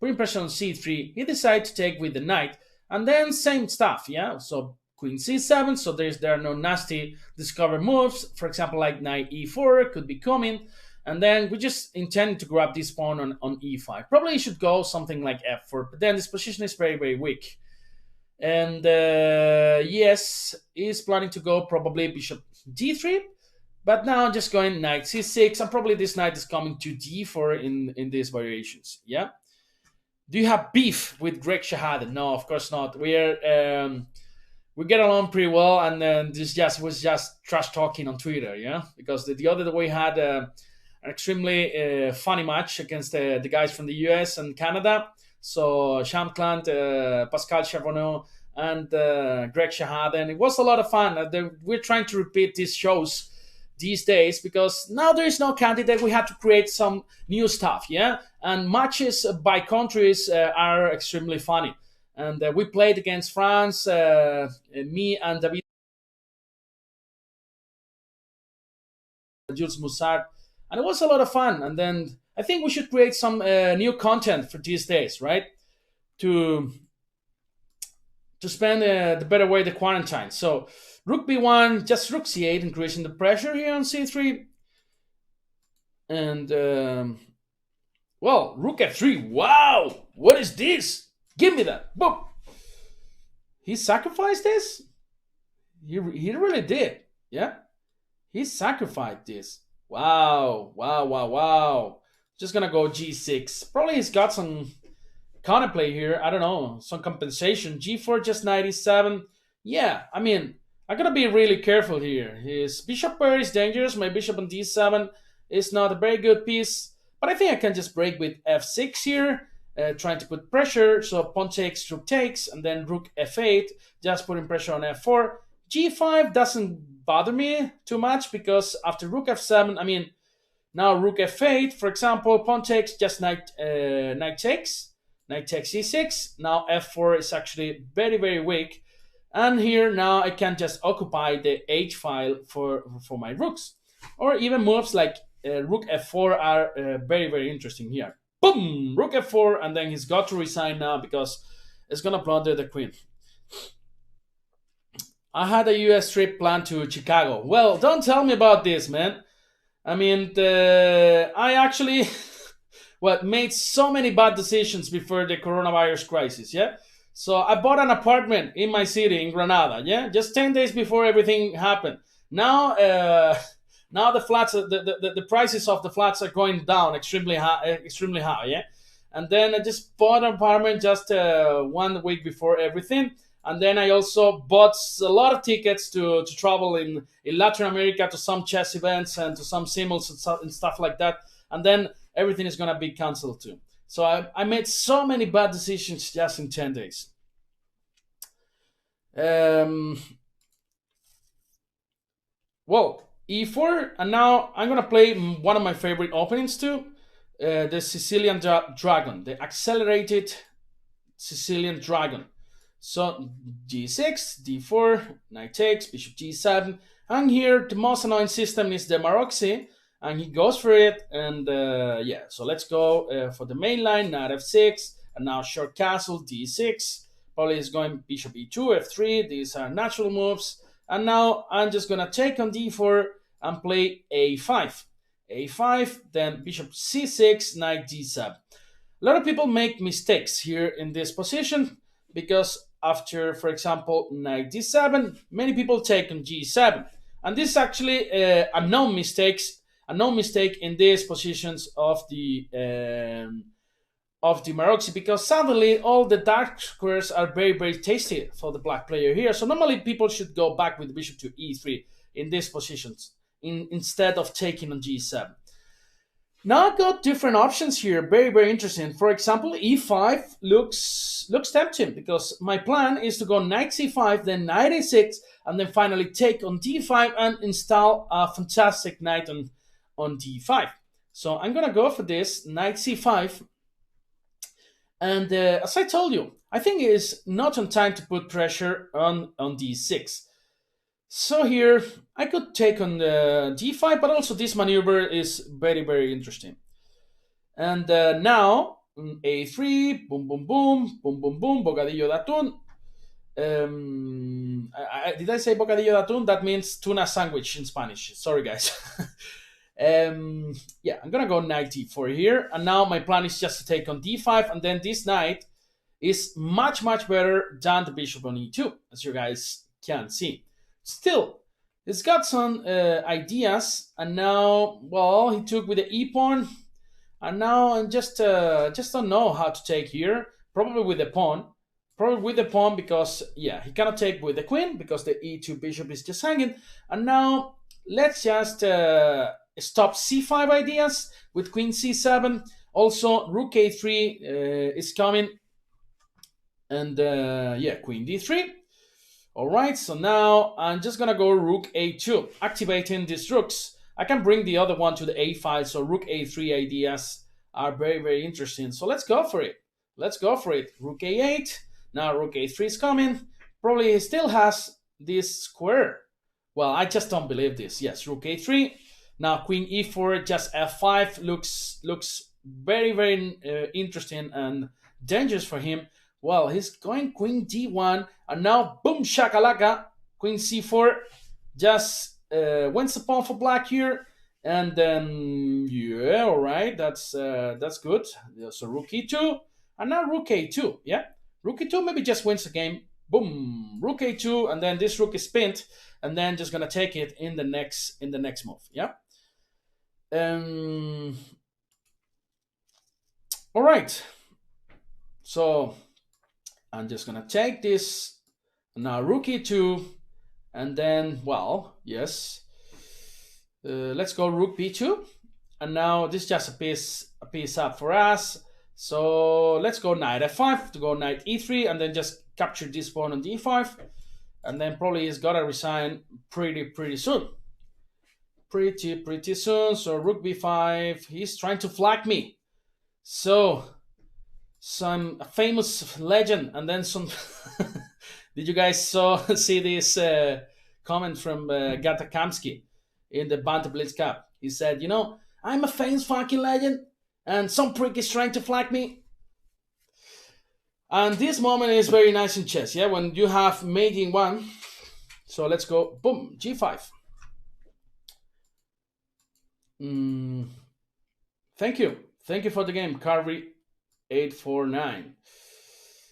putting pressure on c3. He decided to take with the knight. And then same stuff, yeah? So queen c7, so there are no nasty discover moves. For example, like knight e4 could be coming. And then we just intend to grab this pawn on e5. Probably you should go something like f4, but then this position is very, very weak. And yes, he's planning to go probably bishop d3. But now I'm just going knight c6, and probably this knight is coming to d4 in these variations, yeah? Do you have beef with Greg Shahad? No, of course not. We get along pretty well, and then this was just trash talking on Twitter, yeah. Because the other day we had an extremely funny match against the guys from the US and Canada. So Sham Clant, Pascal Charbonneau, and Greg Shahad, and it was a lot of fun. We're trying to repeat these shows these days, because now there is no candidate. We have to create some new stuff, yeah. And matches by countries are extremely funny. And we played against France, me and David Jules Moussard, and it was a lot of fun. And then I think we should create some new content for these days, right? To spend the better way the quarantine. So rook b1, just rook c8, increasing the pressure here on c3, and well, rook f3. Wow, what is this? Give me that. Boom. He sacrificed this. He really did. Yeah, he sacrificed this. Wow, wow, wow, wow. Just gonna go g6. Probably he's got some counterplay here. I don't know, some compensation. G4, just 97. Yeah, I mean, I gotta be really careful here. His bishop pair is dangerous. My bishop on d7 is not a very good piece, but I think I can just break with f6 here, trying to put pressure. So pawn takes, rook takes, and then rook f8, just putting pressure on f4. G5 doesn't bother me too much, because after rook f7, I mean, now rook f8, for example, pawn takes, just knight takes, knight takes e6. Now f4 is actually very, very weak. And here now I can just occupy the h file for my rooks. Or even moves like rook f4 are very, very interesting here. Boom! Rook f4, and then he's got to resign now because it's going to plunder the queen. I had a US trip planned to Chicago. Well, don't tell me about this, man. I mean, I actually made so many bad decisions before the coronavirus crisis, yeah? So I bought an apartment in my city, in Granada, yeah? Just 10 days before everything happened. Now, now the flats, the prices of the flats are going down extremely high, yeah? And then I just bought an apartment just 1 week before everything. And then I also bought a lot of tickets to travel in Latin America to some chess events and to some simuls and stuff like that. And then everything is going to be canceled too. So I made so many bad decisions just in 10 days. Well, e4, and now I'm going to play one of my favorite openings too, the Sicilian Dragon, the accelerated Sicilian Dragon. So g6, d4, knight takes, bishop g7, and here the most annoying system is the Maroczy, and he goes for it, and yeah, so let's go for the main line, knight f6, and now short castle, d6, probably is going bishop e2, f3, these are natural moves, and now I'm just gonna take on d4 and play a5, a5, then bishop c6, knight d7. A lot of people make mistakes here in this position, because after, for example, knight d7, many people take on g7, and this is actually a known mistake in these positions of the Maroczy, because suddenly all the dark squares are very, very tasty for the black player here. So normally people should go back with the bishop to e3 in these positions instead of taking on g7. Now I've got different options here, very, very interesting. For example, e5 looks tempting, because my plan is to go knight c5, then knight a6, and then finally take on d5 and install a fantastic knight on d5. So I'm gonna go for this, knight c5, and as I told you, I think it is not on time to put pressure on d6. So here, I could take on the d5, but also this maneuver is very, very interesting. And now, a3, boom, boom, boom, boom, boom, boom, bocadillo de atún. Did I say bocadillo de atún? That means tuna sandwich in Spanish. Sorry, guys. Yeah, I'm gonna go knight d4 here, and now my plan is just to take on d5, and then this knight is much, much better than the bishop on e2, as you guys can see. Still, it's got some ideas, and now, well, he took with the e pawn, and now I just don't know how to take here. Probably with the pawn, because yeah, he cannot take with the queen because the e2 bishop is just hanging. And now let's just stop c5 ideas with queen c7. Also, rook a3 is coming, and yeah, queen d3. All right, so now I'm just gonna go rook a2, activating these rooks. I can bring the other one to the a5, so rook a3 ideas are very, very interesting. So let's go for it. Let's go for it. Rook a8. Now rook a3 is coming. Probably he still has this square. Well, I just don't believe this. Yes, rook a3. Now queen e4, just f5 looks very, very interesting and dangerous for him. Well, he's going queen d1, and now boom shakalaka, queen c4, just wins the pawn for black here, and then yeah, all right, that's good. So rook e2, and now rook a2, yeah, rook e2 maybe just wins the game. Boom, rook a2, and then this rook is pinned, and then just gonna take it in the next move, yeah. All right, so I'm just gonna take this now rook e2, and then well, yes, let's go rook b2, and now this is just a piece up for us. So let's go knight f5 to go knight e3, and then just capture this pawn on d5, and then probably he's gotta resign pretty soon. Pretty soon. So rook b5, he's trying to flag me. So some famous legend, and then some. Did you guys see this comment from Gatakamsky in the Banter Blitz Cup? He said, I'm a famous fucking legend, and some prick is trying to flag me. And this moment is very nice in chess, yeah, when you have mate in one. So let's go, boom, g5. Thank you for the game, Carvey 849.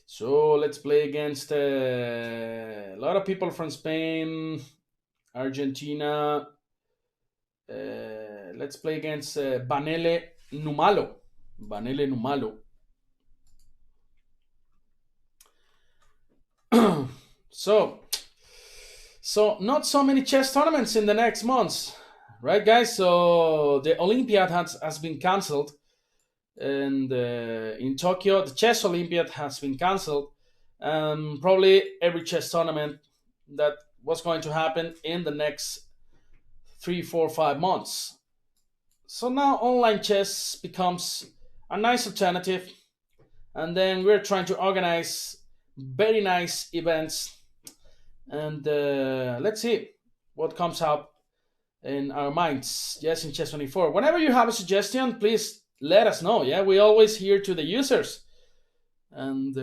So let's play against a lot of people from Spain, Argentina. Let's play against Banele Numalo. So not so many chess tournaments in the next months, right, guys? So the Olympiad has been cancelled, and in Tokyo, the chess Olympiad has been cancelled. Probably every chess tournament that was going to happen in the next 3, 4, 5 months. So now online chess becomes a nice alternative, and then we're trying to organize very nice events, and let's see what comes out in our minds. Yes, in chess 24. Whenever you have a suggestion, please let us know. Yeah, we always hear to the users. And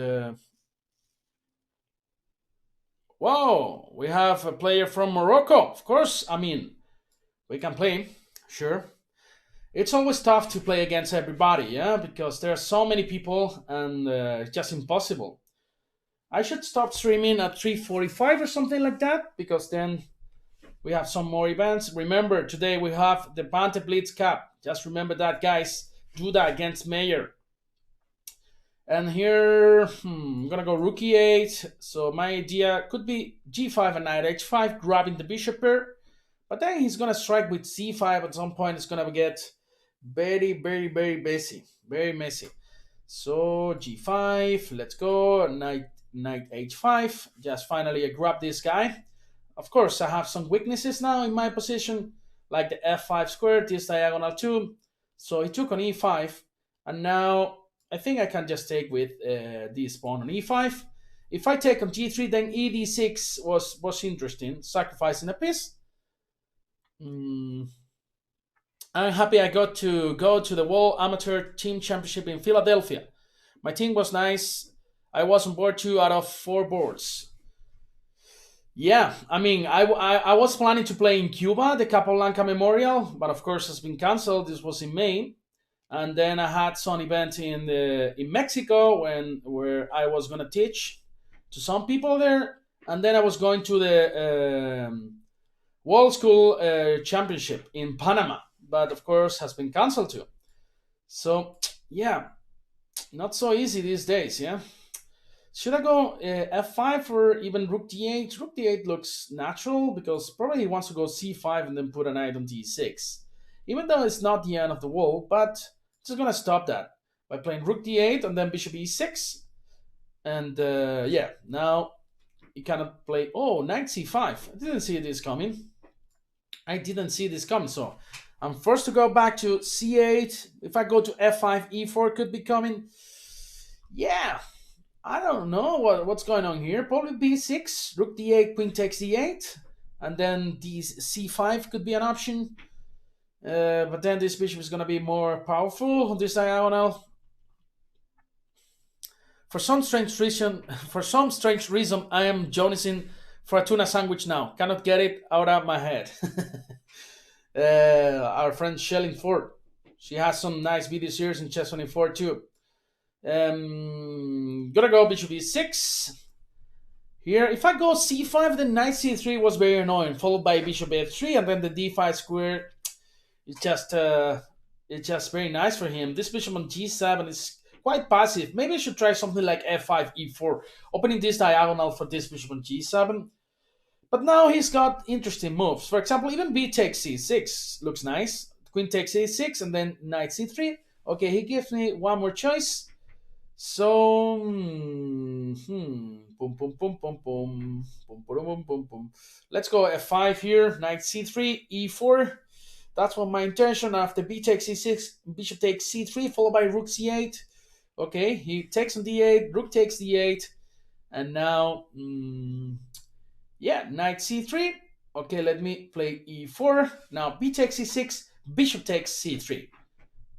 whoa, we have a player from Morocco. Of course, I mean, we can play, sure. It's always tough to play against everybody, yeah, because there are so many people, and it's just impossible. I should stop streaming at 3:45 or something like that, because then we have some more events. Remember, today we have the Banter Blitz Cup. Just remember that, guys. Do that against Mayer. And here, I'm gonna go rook e8. So my idea could be g5 and knight h5, grabbing the bishop here. But then he's gonna strike with c5 at some point. It's gonna get very, very, very messy. Very messy. So g5, let's go. Knight h5. Just finally I grab this guy. Of course, I have some weaknesses now in my position, like the f5 square, this diagonal too. So he took on e5, and now I think I can just take with this pawn on e5. If I take on g3, then e d6 was interesting, sacrificing a piece. I'm happy I got to go to the World Amateur Team Championship in Philadelphia. My team was nice. I was on board 2 out of 4 boards. Yeah, I mean, I was planning to play in Cuba, the Capablanca Memorial, but of course it's been cancelled. This was in May, and then I had some event in Mexico where I was gonna teach to some people there, and then I was going to the World School Championship in Panama, but of course has been cancelled too. So yeah, not so easy these days. Yeah. Should I go f5 or even rook d8? Rook d8 looks natural because probably he wants to go c5 and then put a knight on d6. Even though it's not the end of the world, but just going to stop that by playing rook d8 and then bishop e6. And yeah, now he cannot play. Oh, knight c5. I didn't see this coming. I didn't see this coming. So I'm forced to go back to c8. If I go to f5, e4 could be coming. Yeah, I don't know what's going on here. Probably b6, rook d8, queen takes d8, and then d c5 could be an option. But then this bishop is going to be more powerful on this diagonal. For some strange reason, I am jonesing for a tuna sandwich now. Cannot get it out of my head. Our friend Shelling Ford, she has some nice video series in Chess 24 too. Gonna go bishop e6. Here, if I go c5, then knight c3 was very annoying, followed by bishop f3, and then the d5 square. It's just very nice for him. This bishop on g7 is quite passive. Maybe I should try something like f5, e4, opening this diagonal for this bishop on g7. But now he's got interesting moves. For example, even b takes c6 looks nice. Queen takes a6 and then knight c3. Okay, he gives me one more choice. So, let's go f5 here, knight c3, e4. That's what my intention. After b takes c6, bishop takes c3, followed by rook c8. Okay, he takes on d8, rook takes d8, and now, yeah, knight c3. Okay, let me play e4. Now b takes c6, bishop takes c3.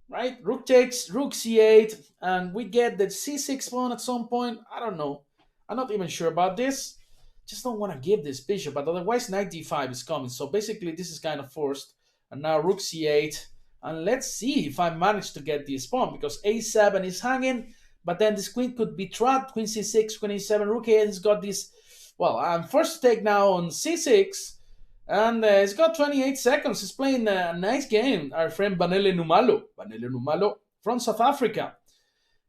Right, rook takes, rook c8, and we get the c6 pawn at some point. I don't know. I'm not even sure about this. Just don't want to give this bishop, but otherwise knight d5 is coming. So basically this is kind of forced. And now rook c8. And let's see if I manage to get this pawn, because a7 is hanging, but then this queen could be trapped. Queen c6, queen e7, rook a8 has got this. Well, I'm forced to take now on c6. And it's got 28 seconds. He's playing a nice game. Our friend Banele Numalo from South Africa.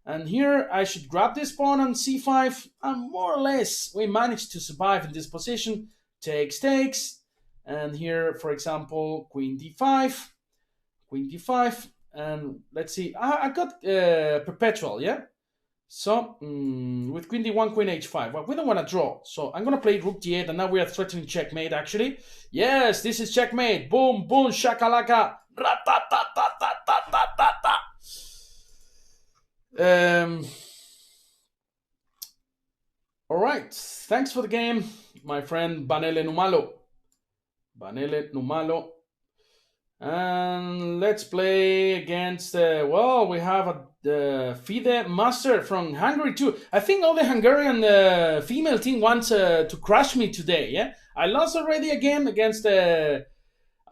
And here I should grab this pawn on c5. And more or less, we managed to survive in this position. Takes. And here, for example, queen d5. And let's see. I got perpetual, yeah? So, with queen d1, queen h5, well, we don't want to draw. So I'm going to play rook d8, and now we are threatening checkmate, actually. Yes, this is checkmate. Boom, boom, shakalaka. All right. Thanks for the game, my friend Banele Numalo. And let's play against, well, we have the FIDE master from Hungary too. I think all the Hungarian female team wants to crush me today, yeah? I lost already a game against the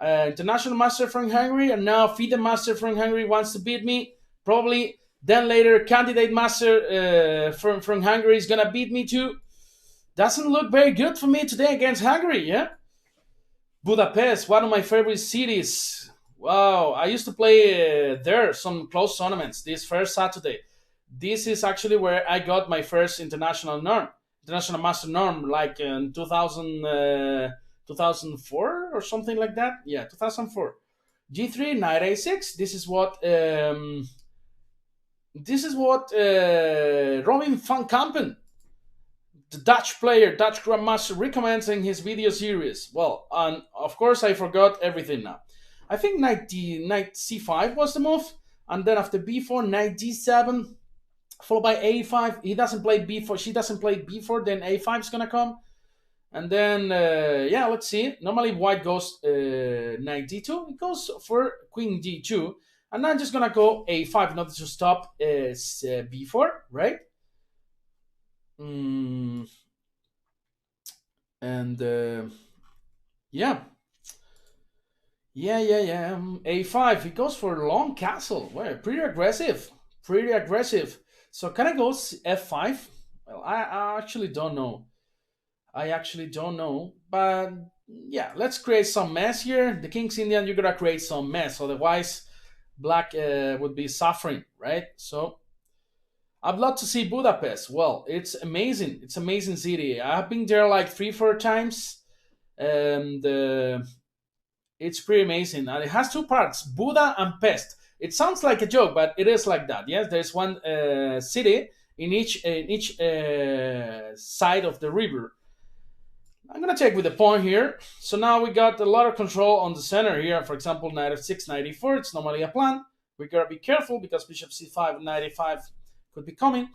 international master from Hungary, and now FIDE master from Hungary wants to beat me. Probably then later candidate master from Hungary is gonna beat me too. Doesn't look very good for me today against Hungary, yeah? Budapest, one of my favorite cities. Wow, I used to play there some close tournaments this first Saturday. This is actually where I got my first international master norm, like in 2004 or something like that. Yeah, 2004. G3, knight a6. This is what Robin van Kampen, the Dutch player, Dutch grandmaster, recommends in his video series. Well, and of course I forgot everything now. I think knight c5 was the move, and then after b4, knight d7, followed by a5. He doesn't play b4, she doesn't play b4, then a5 is gonna come. And then, yeah, let's see. Normally white goes knight d2, it goes for queen d2, and I'm just gonna go a5 in order to stop b4, right? And yeah. A5. He goes for long castle. Well, pretty aggressive. So can I go f5? Well, I actually don't know. But yeah, let's create some mess here. The king's Indian, you're gonna create some mess. Otherwise, black would be suffering, right? So I'd love to see Budapest. Well, it's amazing. It's an amazing city. I've been there like 3-4 times, and it's pretty amazing. And it has two parts, Buda and Pest. It sounds like a joke, but it is like that. Yes, there's one city in each side of the river. I'm gonna take with the pawn here. So now we got a lot of control on the center here. For example, knight f6, knight e4. It's normally a plan. We gotta be careful because bishop c5 and knight a5 could be coming.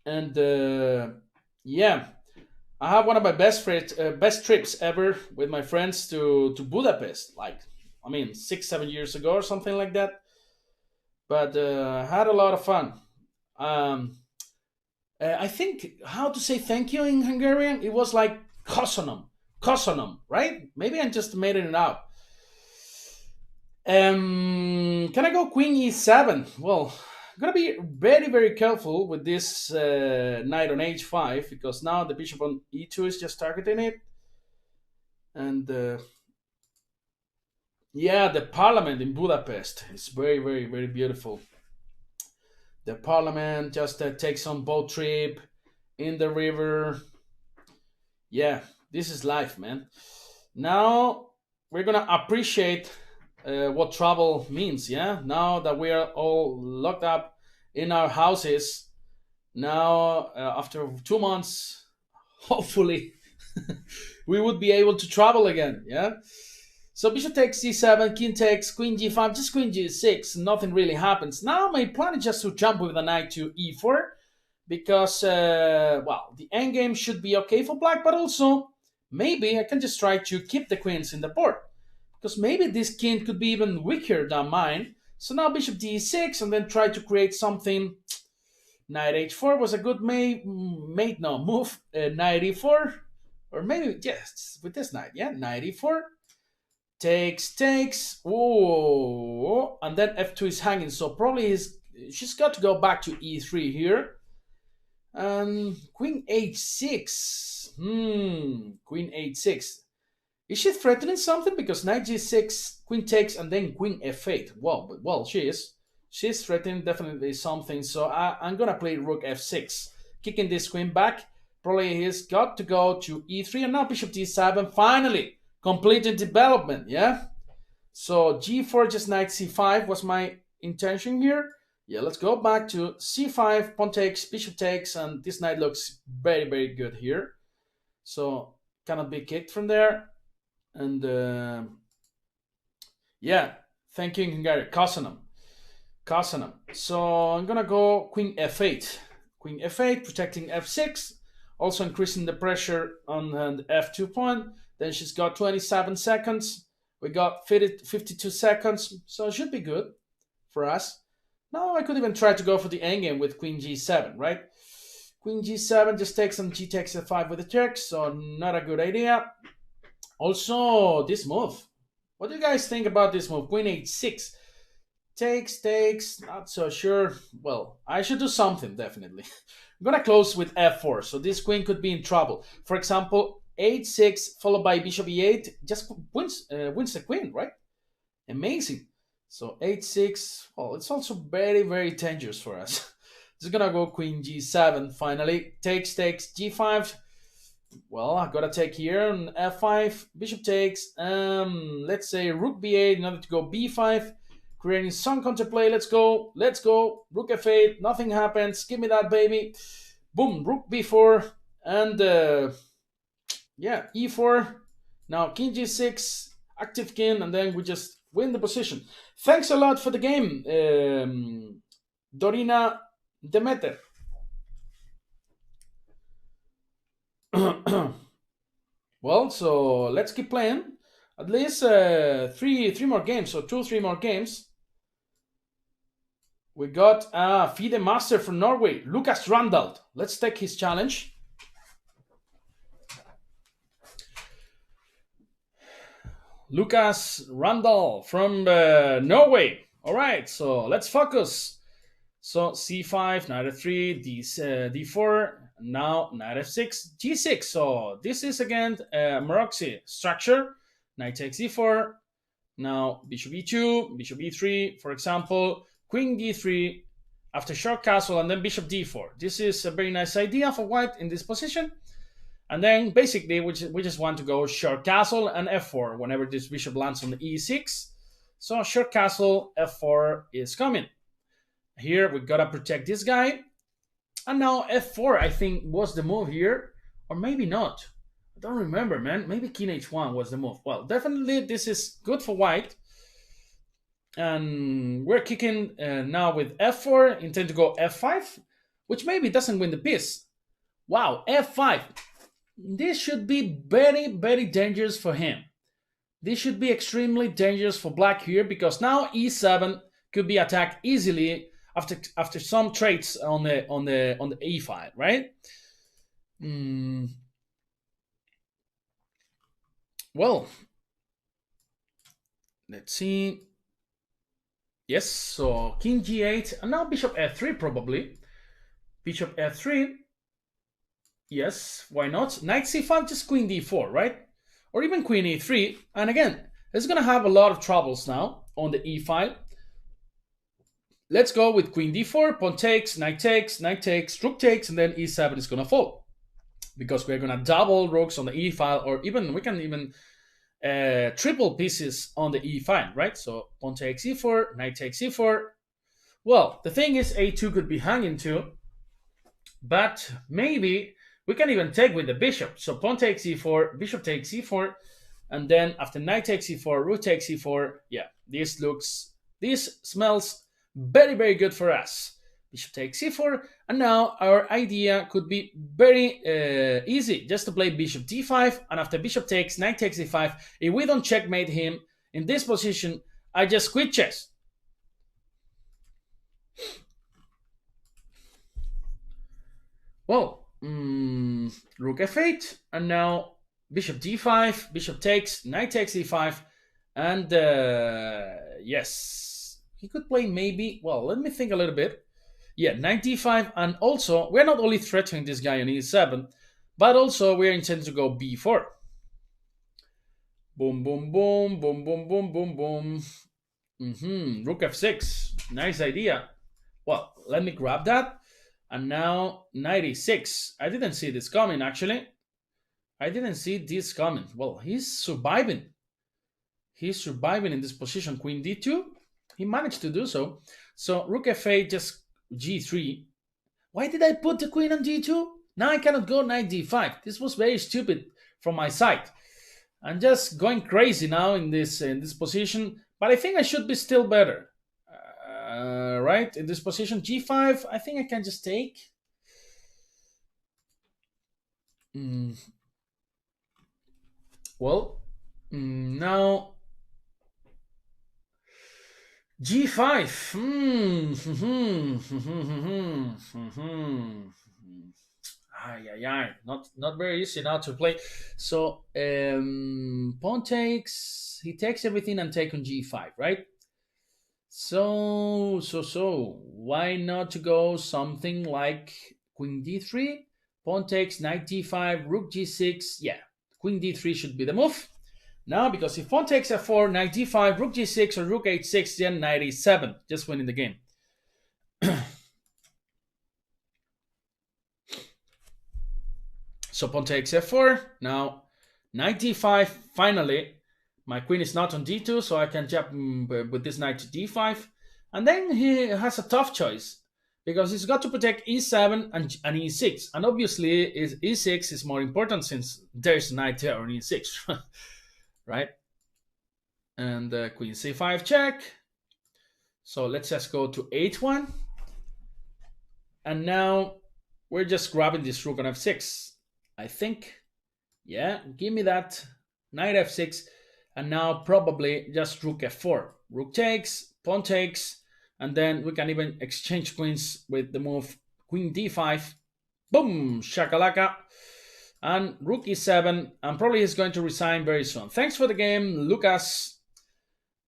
And yeah, I have one of my best trips ever with my friends to Budapest. Like, I mean, 6 7 years ago or something like that. But had a lot of fun. Um, I think how to say thank you in Hungarian. It was like kosonom, kosonom, right? Maybe I just made it up. Can I go queen e7? Well, I'm gonna be very careful with this knight on h5 because now the bishop on e2 is just targeting it, and yeah, the parliament in Budapest is very beautiful. The parliament just takes on boat trip in the river. Yeah, this is life, man. Now we're gonna appreciate what travel means. Yeah, now that we are all locked up in our houses, now after 2 months, hopefully we would be able to travel again. Yeah. So bishop takes c7, king takes, queen g5, just queen g6. Nothing really happens. Now my plan is just to jump with the knight to e4 because, well, the endgame should be okay for black, but also maybe I can just try to keep the queens in the board because maybe this king could be even weaker than mine. So now bishop d6 and then try to create something. Knight h4 was a good move. Knight e4, or maybe yes, with this knight, yeah, knight e4 takes. Oh, and then f2 is hanging, so probably she's got to go back to e3 here. And queen h6. Queen h6. Is she threatening something? Because knight g6, queen takes, and then queen f8. Well, she is. She's threatening definitely something. So I'm gonna play rook f6, kicking this queen back. Probably he's got to go to e3, and now bishop d7. Finally, completing development. Yeah. So g4, just knight c5 was my intention here. Yeah, let's go back to c5, pawn takes, bishop takes, and this knight looks very good here. So cannot be kicked from there. And yeah, thank you, Hungary. Kosanam. So I'm gonna go queen f8. Queen f8, protecting f6, also increasing the pressure on the f2 pawn. Then she's got 27 seconds. We got 52 seconds, so it should be good for us. Now I could even try to go for the endgame with queen g7, right? Queen g7 just takes on g takes f5 with the check, so not a good idea. Also, this move. What do you guys think about this move? Queen h6. Takes, not so sure. Well, I should do something, definitely. I'm gonna close with f4, so this queen could be in trouble. For example, h6 followed by bishop e8 just wins the queen, right? Amazing. So h6, well, it's also very dangerous for us. Just gonna go queen g7 finally. Takes, g5. Well, I gotta take here on f5. Bishop takes. Let's say rook b8 in order to go b5. Creating some counterplay. Let's go. Rook f8. Nothing happens. Give me that, baby. Boom. Rook b4. And yeah, e4. Now king g6. Active king. And then we just win the position. Thanks a lot for the game, Dorina Demeter. Well, so let's keep playing. At least three more games. So 2 3 more games. We got a FIDE master from Norway, Lucas Randall. Let's take his challenge. Lucas Randall from Norway. All right, so let's focus. So c5, knight f3, d4, now knight f6, g6. So this is again Maroczy structure. Knight takes e4. Now bishop e2, bishop e3, for example. Queen d3 after short castle, and then bishop d4. This is a very nice idea for white in this position. And then basically we just want to go short castle and f4 whenever this bishop lands on the e6. So short castle, f4 is coming. Here we gotta protect this guy. And now f4 I think was the move here. or maybe not. I don't remember, man. Maybe king h1 was the move. Well, definitely this is good for white. And we're kicking now with f4, intend to go f5, which maybe doesn't win the piece. Wow, f5. This should be very, very dangerous for him. This should be extremely dangerous for black here because now e7 could be attacked easily after some traits on the e file, right? Well, let's see. Yes, so king g8 and now bishop f3 probably. Bishop f3. Yes, why not? Knight c5, just queen d4, right? Or even queen e3. And again, it's going to have a lot of troubles now on the e file. Let's go with queen d4, pawn takes, knight takes, rook takes, and then e7 is going to fall. Because we're going to double rooks on the e file, or even we can even triple pieces on the e file, right? So pawn takes e4, knight takes e4. Well, the thing is a2 could be hanging too, but maybe we can even take with the bishop. So pawn takes e4, bishop takes e4, and then after knight takes e4, rook takes e4. Yeah, this smells very, very good for us. Bishop takes e4, and now our idea could be very easy, just to play bishop d5, and after bishop takes, knight takes e5. If we don't checkmate him in this position, I just quit chess. Well, rook f8, and now bishop d5, bishop takes, knight takes e5, and yes, he could play maybe, well, let me think a little bit. Yeah, knight d5, and also, we're not only threatening this guy on e7, but also we're intending to go b4. Boom, boom, boom, boom, boom, boom, boom, boom. Rook f6, nice idea. Well, let me grab that. And now 96. I didn't see this coming, actually. I didn't see this coming. Well, he's surviving. He's surviving in this position. Queen d2. He managed to do so. So rook f8, just g3. Why did I put the queen on d2? Now I cannot go knight d5. This was very stupid from my side. I'm just going crazy now in this position. But I think I should be still better. Right, in this position, g5, I think I can just take. Well, now g5. Not very easy now to play. So pawn takes. He takes everything and take on g5, right? So, why not to go something like queen d3, pawn takes, knight d5, rook g6. Yeah, queen d3 should be the move. Now, because if pawn takes f4, knight d5, rook g6, or rook h6, then knight e7, just winning the game. So pawn takes f4, now knight d5, finally. My queen is not on d2, so I can jump with this knight to d5. And then he has a tough choice, because he's got to protect e7 and e6. And obviously, e6 is more important since there's knight there on e6, right? And queen c5 check. So let's just go to h1. And now we're just grabbing this rook on f6. I think, yeah, give me that knight f6. And now probably just rook f4. Rook takes, pawn takes, and then we can even exchange queens with the move queen d5. Boom, shakalaka. And rook e7, and probably he's going to resign very soon. Thanks for the game, Lucas.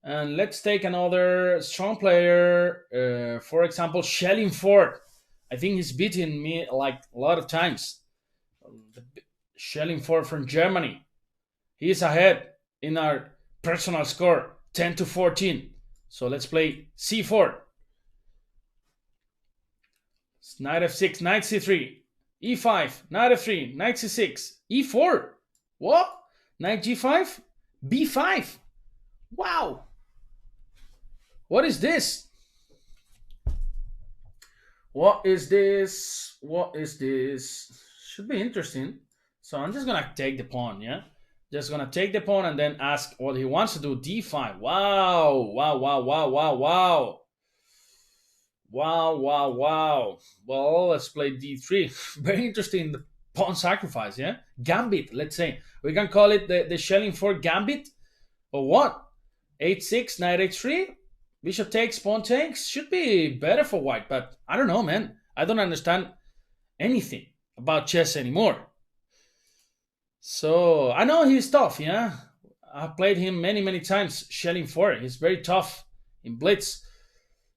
And let's take another strong player. For example, Shelling Ford. I think he's beaten me like a lot of times. Shelling Ford from Germany. He's ahead in our personal score, 10-14. So let's play c4. Knight f6, knight c3, e5, knight f3, knight c6, e4. What? Knight g5, b5. Wow. What is this? What is this? What is this? Should be interesting. So I'm just gonna take the pawn, yeah? Just gonna take the pawn and then ask what he wants to do. D5. Wow, wow, wow, wow, wow, wow. Wow, wow, wow. Well, let's play D3. Very interesting pawn sacrifice, yeah? Gambit, let's say. We can call it the shelling 4 gambit. Or what? H6, knight H3? Bishop takes, pawn takes? Should be better for white, but I don't know, man. I don't understand anything about chess anymore. So, I know he's tough, yeah? I've played him many, many times, shelling 4. He's very tough in blitz.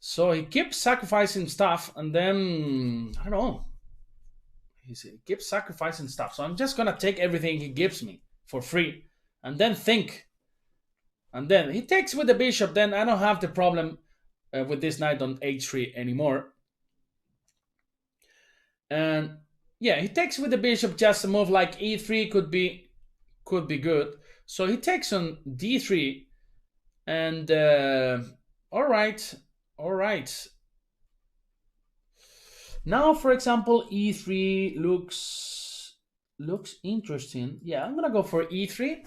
So he keeps sacrificing stuff, and then I don't know. He keeps sacrificing stuff. So I'm just gonna take everything he gives me for free, and then think. And then he takes with the bishop. Then I don't have the problem with this knight on h3 anymore. And yeah, he takes with the bishop. Just a move like e3 could be good. So he takes on d3, and all right. All right. Now, for example, e3 looks interesting. Yeah, I'm gonna go for e3,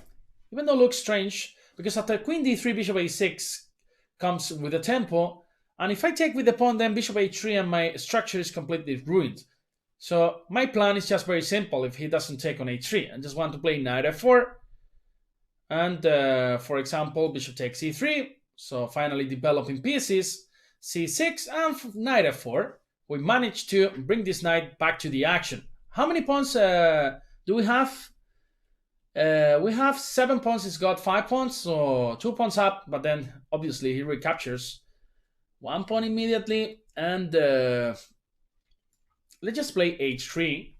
even though it looks strange, because after queen d3, bishop a6 comes with a tempo, and if I take with the pawn, then bishop a3, and my structure is completely ruined. So my plan is just very simple. If he doesn't take on a3, I just want to play knight f4, and for example, bishop takes e3. So finally developing pieces. c6 and knight f4. We managed to bring this knight back to the action. How many pawns do we have? We have 7 pawns. He's got 5 pawns, so 2 pawns up. But then obviously he recaptures 1 pawn immediately, and let's just play h3,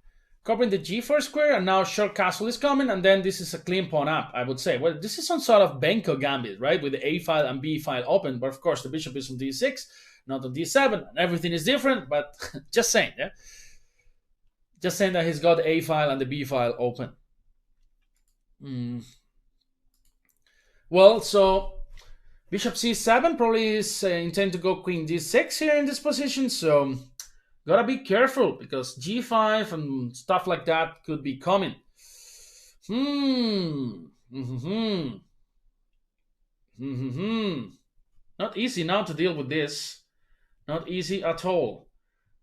covering the g4 square, and now short castle is coming, and then this is a clean pawn up, I would say. Well, this is some sort of Benko gambit, right? With the a file and b file open, but of course the bishop is on d6, not on d7, and everything is different, but just saying, yeah? Just saying that he's got the a file and the b file open. Well, so bishop c7 probably is intend to go queen d6 here in this position, so gotta be careful, because g5 and stuff like that could be coming. Not easy now to deal with this. Not easy at all.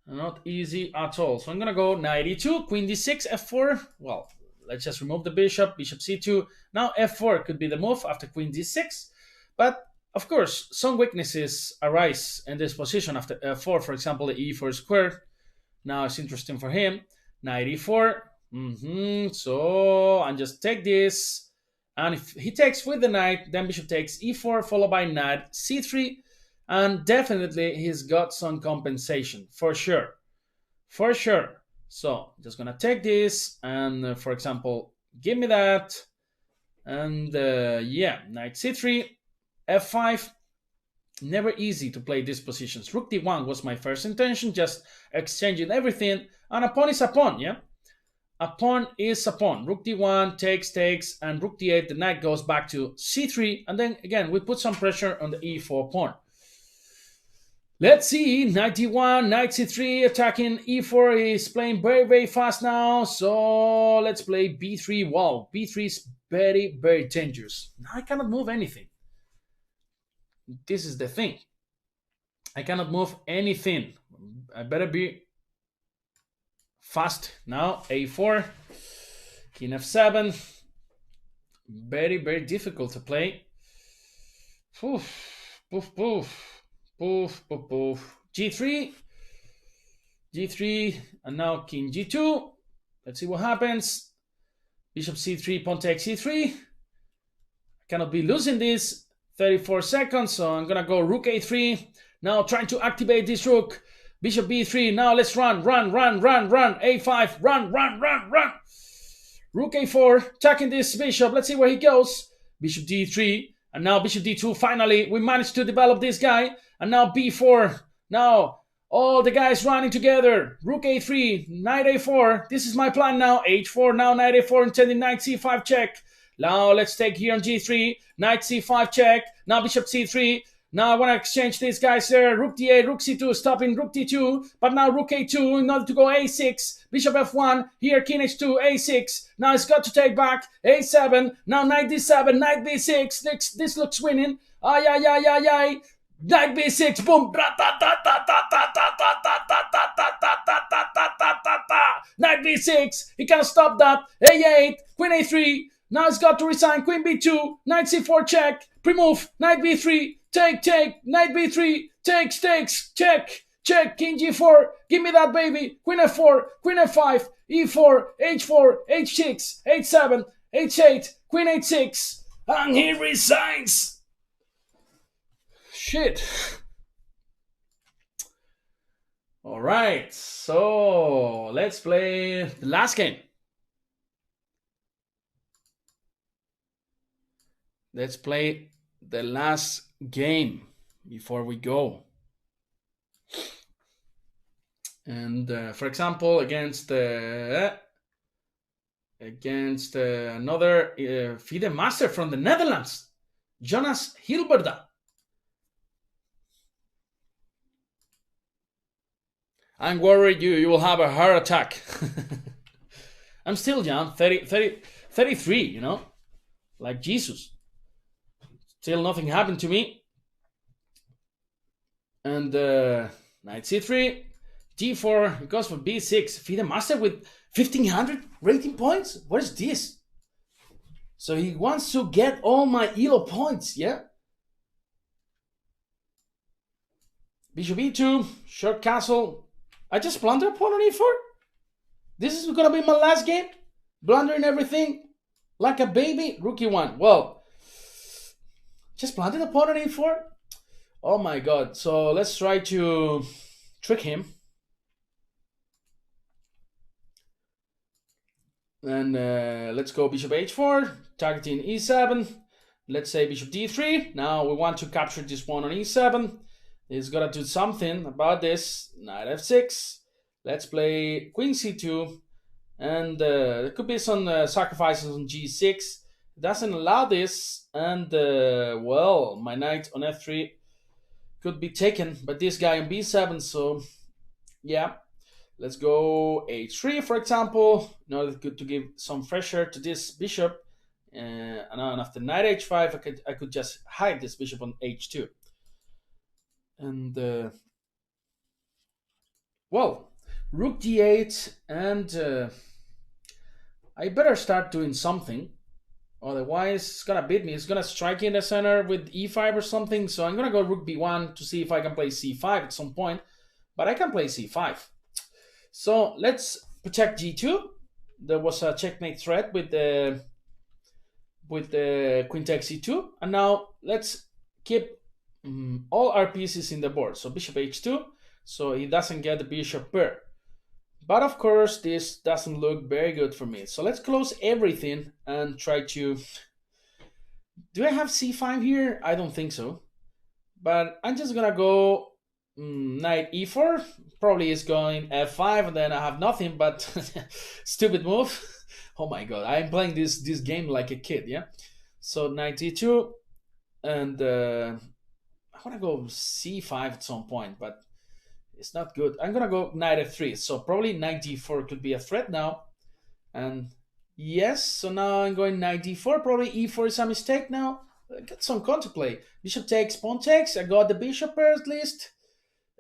Not easy at all. So I'm gonna go knight e2, queen d6, f4. Well, let's just remove the bishop, bishop c2. Now f4 could be the move after queen d6. But of course, some weaknesses arise in this position after f4. For example, the e4 square. Now it's interesting for him. Knight e4. So I just take this. And if he takes with the knight, then bishop takes e4, followed by knight c3. And definitely he's got some compensation, for sure. For sure. So I'm just going to take this. And for example, give me that. And yeah, knight c3, f5. Never easy to play these positions. Rook d1 was my first intention, just exchanging everything. And a pawn is a pawn, yeah? A pawn is a pawn. Rook d1 takes, and rook d8, the knight goes back to c3. And then again, we put some pressure on the e4 pawn. Let's see, knight d1, knight c3, attacking e4 is playing very, very fast now. So let's play b3. Wow, b3 is very, very dangerous. Now I cannot move anything. This is the thing. I cannot move anything. I better be fast. Now a4, king f7. Very, very difficult to play. Poof, poof, poof, poof, poof, poof. g3, g3, and now king g2. Let's see what happens. Bishop c3, pawn takes c3. I cannot be losing this. 34 seconds, so I'm gonna go rook a3. Now trying to activate this rook. Bishop b3. Now let's run. A5. Run. Rook a4. Attacking this bishop. Let's see where he goes. Bishop d3. And now bishop d2. Finally, we managed to develop this guy. And now b4. Now all the guys running together. Rook a3. Knight a4. This is my plan now. h4. Now knight a4. Intending knight c5 check. Now let's take here on g3. Knight c5 check. Now bishop c3. Now I want to exchange these guys there. Rook d8, rook c2, stopping rook d2. But now rook a2 in order to go a6. Bishop f1. Here king h2, a6. Now it's got to take back. a7. Now knight d7, knight b6. This looks winning. Ay, ay, ay, ay, ay. Knight b6. Boom. Knight b6. He can't stop that. a8. Queen a3. Now it's got to resign. Queen b2. Knight c4 check. Pre-move. Knight b3. Take. Knight b3. Takes. Check. King g4. Give me that baby. Queen f4. Queen f5. e4. h4. h6. h7. h8. Queen h6. And he resigns. Shit. All right. So let's play the last game. Let's play the last game before we go. And for example, against another FIDE master from the Netherlands, Jonas Hilberda. I'm worried you will have a heart attack. I'm still young, 33, you know, like Jesus. Still nothing happened to me. And knight c3, d4, it goes for b6. FIDE master with 1500 rating points? What is this? So he wants to get all my ELO points, yeah? Bishop e2, short castle. I just blundered pawn on e4? This is gonna be my last game? Blundering everything like a baby? Rook e1. Well, just planted a pawn on e4? Oh my god. So let's try to trick him. And let's go bishop h4, targeting e7. Let's say bishop d3. Now we want to capture this pawn on e7. He's got to do something about this. Knight f6. Let's play queen c2. And there could be some sacrifices on g6. It doesn't allow this. And, well, my knight on f3 could be taken by this guy on b7. So, yeah. Let's go h3, for example, in order to give some pressure to this bishop. And after knight h5, I could just hide this bishop on h2. And, well, rook d8, and I better start doing something. Otherwise, it's going to beat me. It's going to strike in the center with e5 or something. So I'm going to go rook b1 to see if I can play c5 at some point. But I can play c5. So let's protect g2. There was a checkmate threat with the queen takes e2. And now let's keep all our pieces in the board. So bishop h2. So he doesn't get the bishop pair. But of course, this doesn't look very good for me. So let's close everything and try to... Do I have c5 here? I don't think so. But I'm just going to go knight e4. Probably is going f5, and then I have nothing but stupid move. Oh my god, I'm playing this game like a kid, yeah? So knight e2, and I want to go c5 at some point, but it's not good. I'm going to go knight f3, so probably knight d4 could be a threat now. And yes, so now I'm going knight d4, probably e4 is a mistake now. I got some counterplay. Bishop takes, pawn takes, I got the bishop pair at least.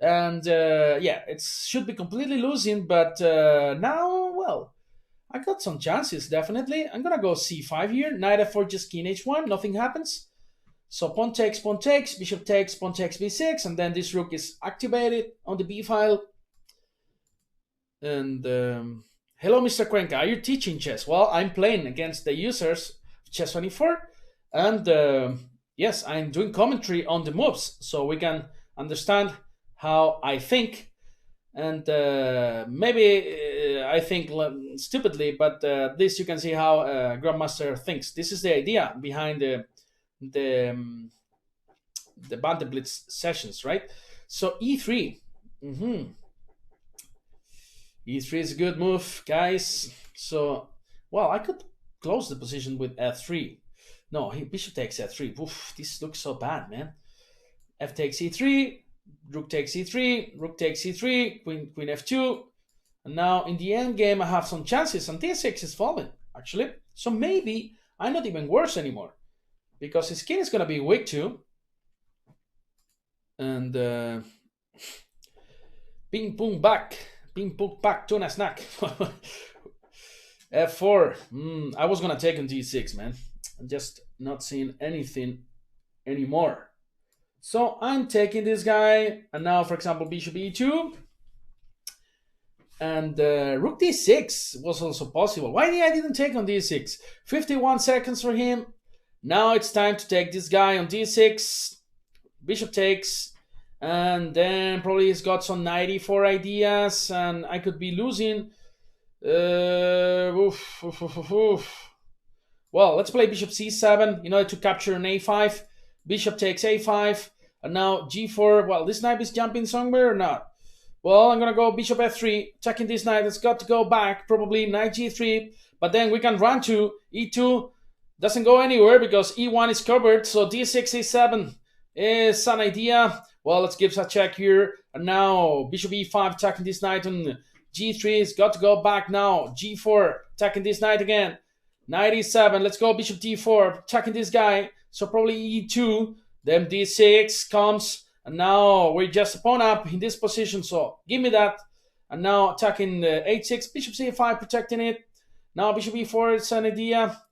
And yeah, it should be completely losing, but now, well, I got some chances, definitely. I'm going to go c5 here. Knight f4, just king h1, nothing happens. So pawn takes, bishop takes, pawn takes b6, and then this rook is activated on the b file. And hello, Mr. Cuenca, are you teaching chess? Well, I'm playing against the users of Chess24, and yes, I'm doing commentary on the moves, so we can understand how I think. And maybe I think stupidly, but this you can see how Grandmaster thinks. This is the idea behind the Banter Blitz sessions, right? So e3. E3 is a good move, guys. So, well, I could close the position with f3. No, bishop takes f3. Oof, this looks so bad, man. F takes e3, rook takes e3, rook takes e3, queen f2. And now in the end game, I have some chances, and d6 is falling, actually. So maybe I'm not even worse anymore, because his king is going to be weak too. And ping pong back, tuna snack. F4. I was going to take on d6, man. I'm just not seeing anything anymore. So I'm taking this guy, and now, for example, bishop e2. And rook d6 was also possible. Why I didn't take on d6? 51 seconds for him. Now it's time to take this guy on d6. Bishop takes. And then probably he's got some 94 ideas. And I could be losing. Well, let's play bishop c7 in order to capture an a5. Bishop takes a5. And now g4. Well, this knight is jumping somewhere or not? Well, I'm going to go bishop f3, attacking this knight. It's got to go back, probably knight g3. But then we can run to e2. Doesn't go anywhere because e1 is covered. So d6, e7 is an idea. Well, let's give a check here. And now bishop e5, attacking this knight on g3. It's got to go back now. g4, attacking this knight again. Knight e7. Let's go bishop d4, attacking this guy. So probably e2. Then d6 comes. And now we're just pawn up in this position, so give me that. And now attacking h6, bishop c5, protecting it. Now bishop e4, it's an idea.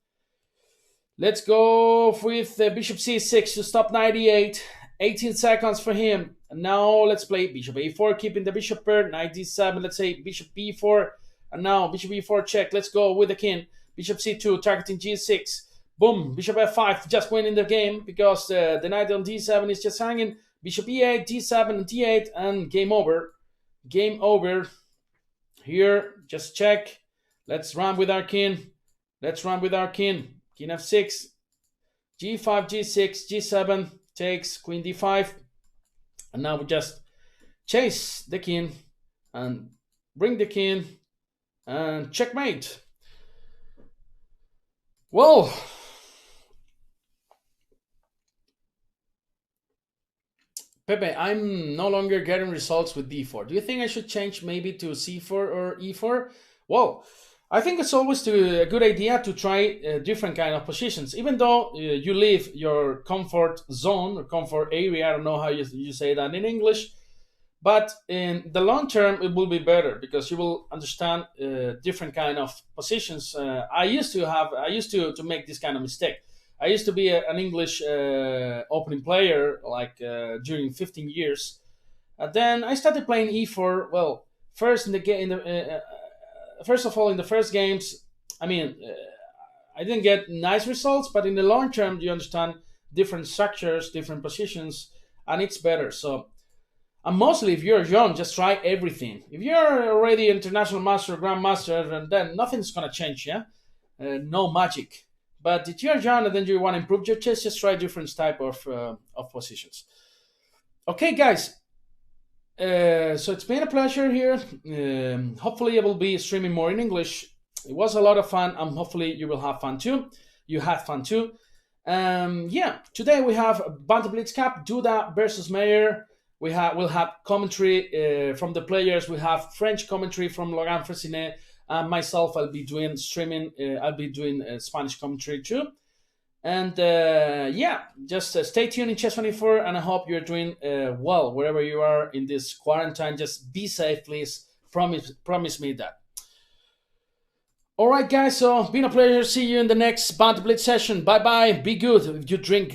Let's go with bishop c6 to stop knight e8. 18 seconds for him. And now let's play bishop a4, keeping the bishop pair. Knight d7, let's say bishop b4. And now bishop e4 check. Let's go with the king. Bishop c2, targeting g6. Boom, bishop f5, just winning the game because the knight on d7 is just hanging. Bishop e8, d7, d8, and game over. Game over. Here, just check. Let's run with our king. Let's run with our king. King f6, g5, g6, g7, takes, queen d5. And now we just chase the king and bring the king and checkmate. Well, Pepe, I'm no longer getting results with d4. Do you think I should change maybe to c4 or e4? Well, I think it's always a good idea to try different kind of positions. Even though you leave your comfort zone or comfort area, I don't know how you say that in English, but in the long term it will be better because you will understand different kind of positions. I used to make this kind of mistake. I used to be an English opening player like during 15 years. And then I started playing e4. Well, first in the game, first of all, in the first games, I mean, I didn't get nice results, but in the long term, you understand different structures, different positions, and it's better. So, and mostly if you're young, just try everything. If you're already international master, grandmaster, then nothing's gonna change. Yeah, no magic. But if you're young and then you want to improve your chess, just try different type of positions. Okay, guys. So it's been a pleasure here. Hopefully I will be streaming more in English. It was a lot of fun, and hopefully you will have fun too. You had fun too. Yeah, today we have Banter Blitz Cup, Duda versus Meyer. We'll have commentary from the players. We have French commentary from Logan Fressinet. Myself, I'll be doing streaming. I'll be doing Spanish commentary too. And yeah, just stay tuned in Chess24, and I hope you're doing well wherever you are in this quarantine. Just be safe, please. Promise me that. All right, guys. So, been a pleasure. See you in the next Banter Blitz session. Bye bye. Be good. If you drink